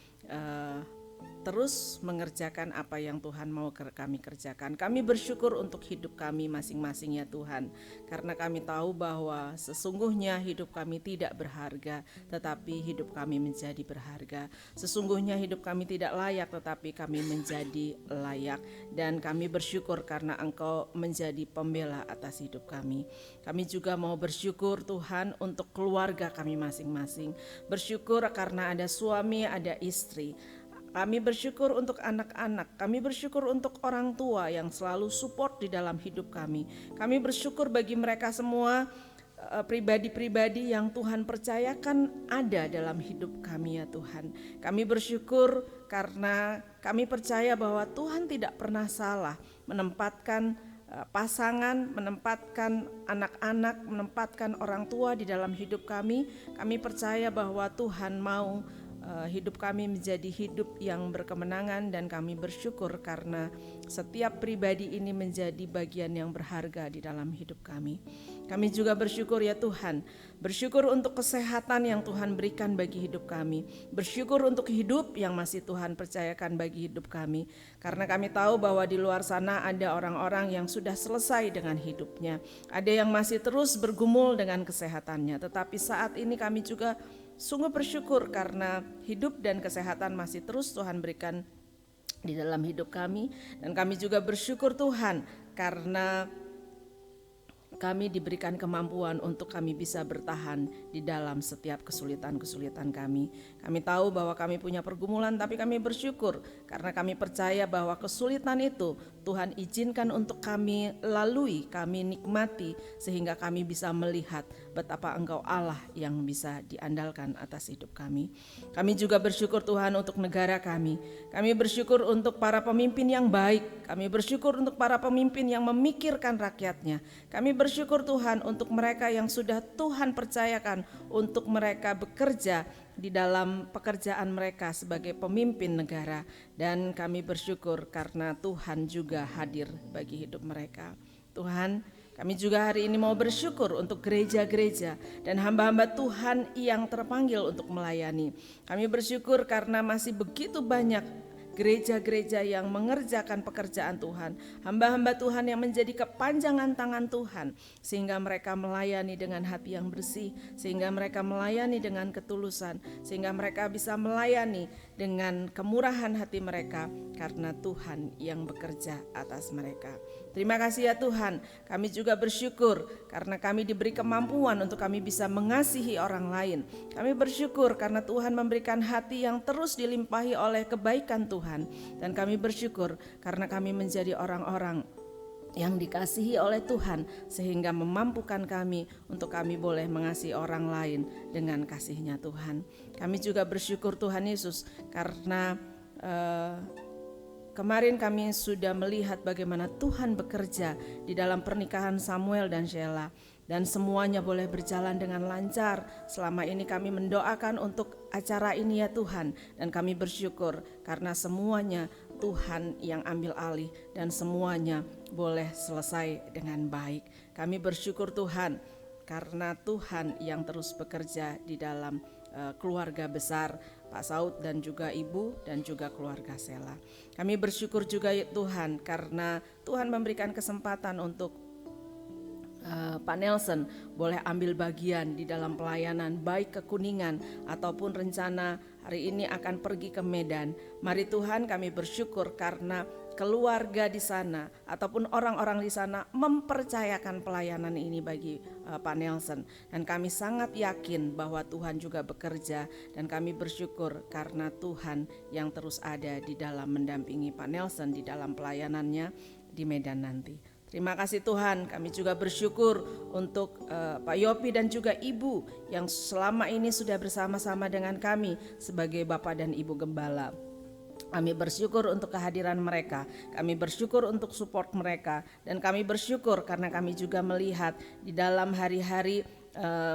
terus mengerjakan apa yang Tuhan mau kami kerjakan. Kami bersyukur untuk hidup kami masing-masing ya Tuhan, karena kami tahu bahwa sesungguhnya hidup kami tidak berharga, tetapi hidup kami menjadi berharga. Sesungguhnya hidup kami tidak layak, tetapi kami menjadi layak. Dan kami bersyukur karena Engkau menjadi pembela atas hidup kami. Kami juga mau bersyukur Tuhan untuk keluarga kami masing-masing. Bersyukur karena ada suami, ada istri. Kami bersyukur untuk anak-anak, kami bersyukur untuk orang tua yang selalu support di dalam hidup kami. Kami bersyukur bagi mereka semua pribadi-pribadi yang Tuhan percayakan ada dalam hidup kami ya Tuhan. Kami bersyukur karena kami percaya bahwa Tuhan tidak pernah salah menempatkan pasangan, menempatkan anak-anak, menempatkan orang tua di dalam hidup kami. Kami percaya bahwa Tuhan mau hidup kami menjadi hidup yang berkemenangan, dan kami bersyukur karena setiap pribadi ini menjadi bagian yang berharga di dalam hidup kami. Kami juga bersyukur ya Tuhan, bersyukur untuk kesehatan yang Tuhan berikan bagi hidup kami, bersyukur untuk hidup yang masih Tuhan percayakan bagi hidup kami, karena kami tahu bahwa di luar sana ada orang-orang yang sudah selesai dengan hidupnya, ada yang masih terus bergumul dengan kesehatannya, tetapi saat ini kami juga sungguh bersyukur karena hidup dan kesehatan masih terus Tuhan berikan di dalam hidup kami. Dan kami juga bersyukur Tuhan karena kami diberikan kemampuan untuk kami bisa bertahan di dalam setiap kesulitan-kesulitan kami. Kami tahu bahwa kami punya pergumulan, tapi kami bersyukur karena kami percaya bahwa kesulitan itu Tuhan izinkan untuk kami lalui, kami nikmati, sehingga kami bisa melihat betapa Engkau Allah yang bisa diandalkan atas hidup kami. Kami juga bersyukur Tuhan untuk negara kami. Kami bersyukur untuk para pemimpin yang baik. Kami bersyukur untuk para pemimpin yang memikirkan rakyatnya. Kami bersyukur Tuhan untuk mereka yang sudah Tuhan percayakan untuk mereka bekerja di dalam pekerjaan mereka sebagai pemimpin negara, dan kami bersyukur karena Tuhan juga hadir bagi hidup mereka. Tuhan, kami juga hari ini mau bersyukur untuk gereja-gereja dan hamba-hamba Tuhan yang terpanggil untuk melayani. Kami bersyukur karena masih begitu banyak gereja-gereja yang mengerjakan pekerjaan Tuhan, hamba-hamba Tuhan yang menjadi kepanjangan tangan Tuhan, sehingga mereka melayani dengan hati yang bersih, sehingga mereka melayani dengan ketulusan, sehingga mereka bisa melayani dengan kemurahan hati mereka karena Tuhan yang bekerja atas mereka. Terima kasih ya Tuhan, kami juga bersyukur karena kami diberi kemampuan untuk kami bisa mengasihi orang lain. Kami bersyukur karena Tuhan memberikan hati yang terus dilimpahi oleh kebaikan Tuhan. Dan kami bersyukur karena kami menjadi orang-orang yang dikasihi oleh Tuhan, sehingga memampukan kami untuk kami boleh mengasihi orang lain dengan kasih-Nya Tuhan. Kami juga bersyukur Tuhan Yesus karena kemarin kami sudah melihat bagaimana Tuhan bekerja di dalam pernikahan Samuel dan Sheila, dan semuanya boleh berjalan dengan lancar. Selama ini kami mendoakan untuk acara ini ya Tuhan, dan kami bersyukur karena semuanya Tuhan yang ambil alih dan semuanya boleh selesai dengan baik. Kami bersyukur Tuhan karena Tuhan yang terus bekerja di dalam keluarga besar Pak Saud dan juga Ibu dan juga keluarga Sela. Kami bersyukur juga ya Tuhan karena Tuhan memberikan kesempatan untuk Pak Nelson boleh ambil bagian di dalam pelayanan baik ke Kuningan ataupun rencana hari ini akan pergi ke Medan. Mari Tuhan, kami bersyukur karena keluarga di sana ataupun orang-orang di sana mempercayakan pelayanan ini bagi Pak Nelson, dan kami sangat yakin bahwa Tuhan juga bekerja, dan kami bersyukur karena Tuhan yang terus ada di dalam mendampingi Pak Nelson di dalam pelayanannya di Medan nanti. Terima kasih Tuhan, kami juga bersyukur untuk Pak Yopi dan juga Ibu yang selama ini sudah bersama-sama dengan kami sebagai Bapak dan Ibu Gembala. Kami bersyukur untuk kehadiran mereka, kami bersyukur untuk support mereka, dan kami bersyukur karena kami juga melihat di dalam hari-hari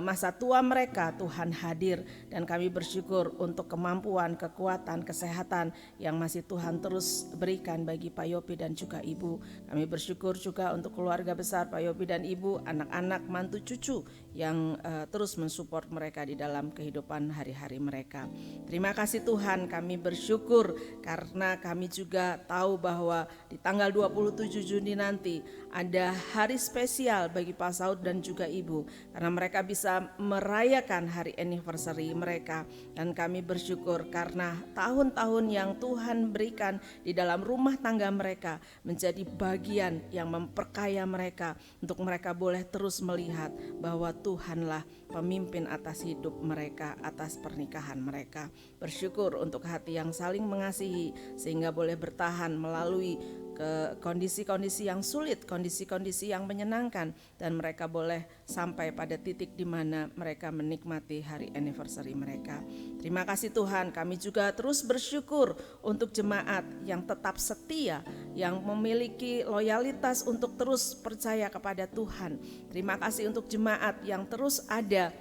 masa tua mereka Tuhan hadir, dan kami bersyukur untuk kemampuan, kekuatan, kesehatan yang masih Tuhan terus berikan bagi Pak Yopi dan juga Ibu. Kami bersyukur juga untuk keluarga besar Pak Yopi dan Ibu, anak-anak, mantu, cucu yang terus mensupport mereka di dalam kehidupan hari-hari mereka. Terima kasih Tuhan, kami bersyukur karena kami juga tahu bahwa di tanggal 27 Juni nanti ada hari spesial bagi Pak Saud dan juga Ibu, karena mereka bisa merayakan hari anniversary mereka, dan kami bersyukur karena tahun-tahun yang Tuhan berikan di dalam rumah tangga mereka menjadi bagian yang memperkaya mereka untuk mereka boleh terus melihat bahwa Tuhanlah pemimpin atas hidup mereka, atas pernikahan mereka. Bersyukur untuk hati yang saling mengasihi sehingga boleh bertahan melalui ke kondisi-kondisi yang sulit, kondisi-kondisi yang menyenangkan, dan mereka boleh sampai pada titik di mana mereka menikmati hari anniversary mereka. Terima kasih Tuhan, kami juga terus bersyukur untuk jemaat yang tetap setia, yang memiliki loyalitas untuk terus percaya kepada Tuhan. Terima kasih untuk jemaat yang terus ada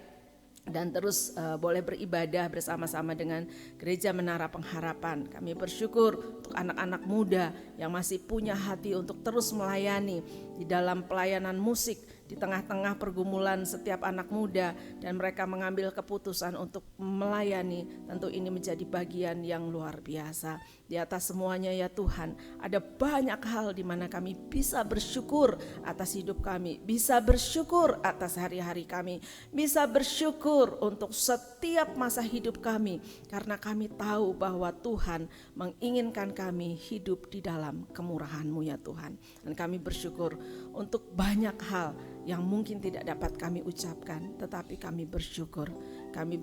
dan terus boleh beribadah bersama-sama dengan Gereja Menara Pengharapan. Kami bersyukur untuk anak-anak muda yang masih punya hati untuk terus melayani di dalam pelayanan musik di tengah-tengah pergumulan setiap anak muda, dan mereka mengambil keputusan untuk melayani. Tentu ini menjadi bagian yang luar biasa. Di atas semuanya ya Tuhan, ada banyak hal di mana kami bisa bersyukur atas hidup kami, bisa bersyukur atas hari-hari kami, bisa bersyukur untuk setiap masa hidup kami, karena kami tahu bahwa Tuhan menginginkan kami hidup di dalam kemurahan-Mu ya Tuhan. Dan kami bersyukur untuk banyak hal yang mungkin tidak dapat kami ucapkan, tetapi kami bersyukur, kami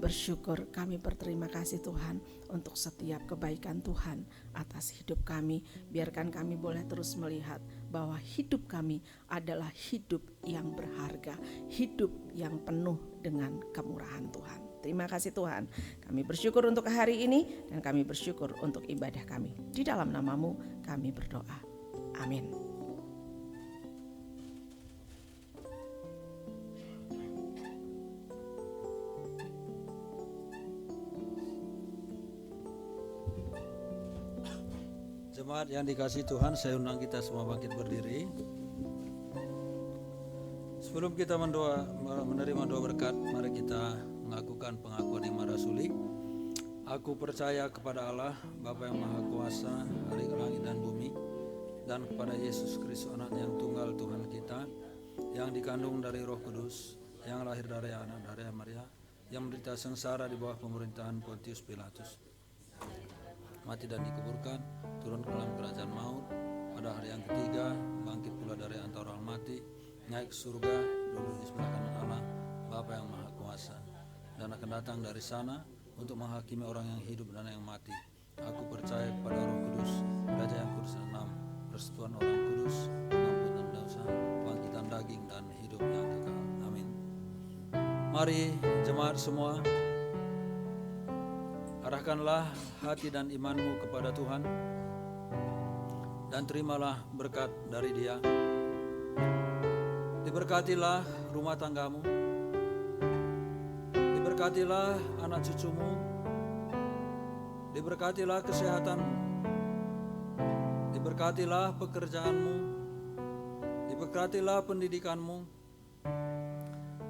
berterima kasih Tuhan untuk setiap kebaikan Tuhan atas hidup kami. Biarkan kami boleh terus melihat bahwa hidup kami adalah hidup yang berharga, hidup yang penuh dengan kemurahan Tuhan. Terima kasih Tuhan, kami bersyukur untuk hari ini, dan kami bersyukur untuk ibadah kami. Di dalam nama-Mu kami berdoa, amin. Jemaat yang dikasihi Tuhan, saya undang kita semua bangkit berdiri. Sebelum kita menerima doa berkat, mari kita mengakukan pengakuan iman rasuli. Aku percaya kepada Allah, Bapa yang Maha Kuasa, Hari langit dan bumi, dan kepada Yesus Kristus anak yang tunggal Tuhan kita, yang dikandung dari Roh Kudus, yang lahir dari anak dari Maria, yang menderita sengsara di bawah pemerintahan Pontius Pilatus, mati dan dikuburkan, turun ke dalam kerajaan maut, pada hari yang ketiga bangkit pula dari antara orang mati, naik ke surga, duduk di sebelah kanan Allah Bapa yang Maha Kuasa, dan akan datang dari sana untuk menghakimi orang yang hidup dan yang mati. Aku percaya kepada Roh Kudus, Raja yang kudus dan enam, persekutuan orang kudus, pengampunan dosa, bangkitan daging dan hidup yang kekal. Amin. Mari jemaat semua, arahkanlah hati dan imanmu kepada Tuhan, dan terimalah berkat dari Dia. Diberkatilah rumah tanggamu, diberkatilah anak cucumu, diberkatilah kesehatanmu, diberkatilah pekerjaanmu, diberkatilah pendidikanmu,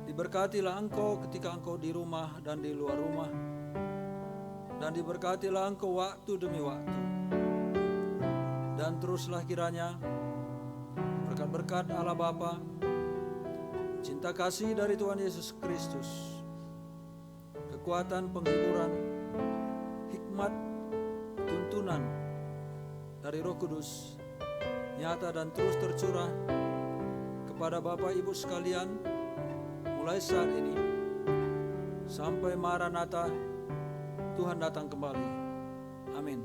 diberkatilah engkau ketika engkau di rumah dan di luar rumah, dan diberkatilah engkau waktu demi waktu. Dan teruslah kiranya berkat-berkat Allah Bapa, cinta kasih dari Tuhan Yesus Kristus, kekuatan penghiburan, hikmat, tuntunan dari Roh Kudus nyata dan terus tercurah kepada Bapak Ibu sekalian mulai saat ini sampai Maranatha, Tuhan datang kembali. Amin.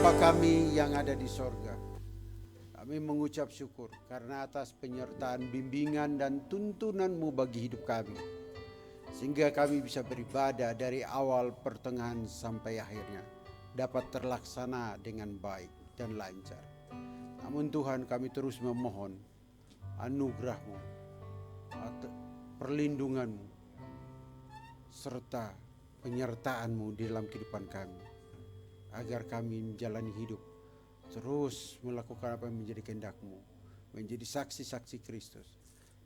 Bapa kami yang ada di sorga, kami mengucap syukur karena atas penyertaan, bimbingan, dan tuntunan-Mu bagi hidup kami. Sehingga kami bisa beribadah dari awal, pertengahan, sampai akhirnya dapat terlaksana dengan baik dan lancar. Namun Tuhan, kami terus memohon anugerah-Mu, perlindungan-Mu, serta penyertaan-Mu di dalam kehidupan kami, agar kami menjalani hidup terus melakukan apa yang menjadi kehendak-Mu, menjadi saksi-saksi Kristus,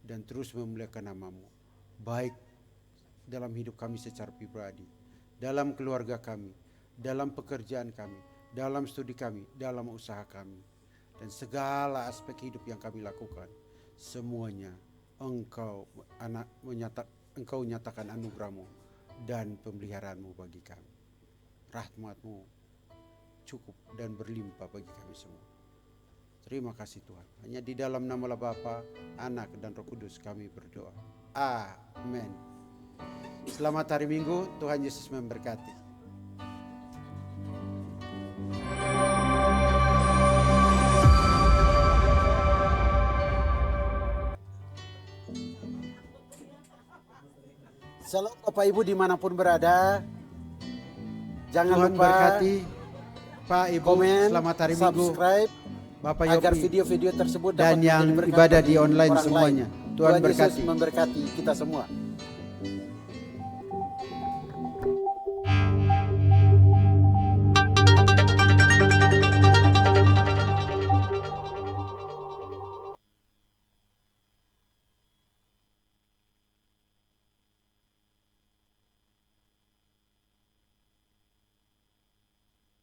dan terus memuliakan nama-Mu, baik dalam hidup kami secara pribadi, dalam keluarga kami, dalam pekerjaan kami, dalam studi kami, dalam usaha kami, dan segala aspek hidup yang kami lakukan. Semuanya Engkau nyatakan anugerah-Mu dan pemeliharaan-Mu bagi kami. Rahmat-Mu cukup dan berlimpah bagi kami semua. Terima kasih Tuhan. Hanya di dalam nama Bapa, Anak, dan Roh Kudus kami berdoa. Amin. Selamat hari Minggu, Tuhan Yesus memberkati. Shalom Bapak Ibu dimanapun berada. Jangan lupa berkati Pak Ibu, komen, selamat hari Minggu subscribe Bapak agar Yopi video-video tersebut dan dapat yang menjadi berkat ibadah bagi di online orang semuanya. lain. Tuhan Yesus berkati. memberkati kita semua.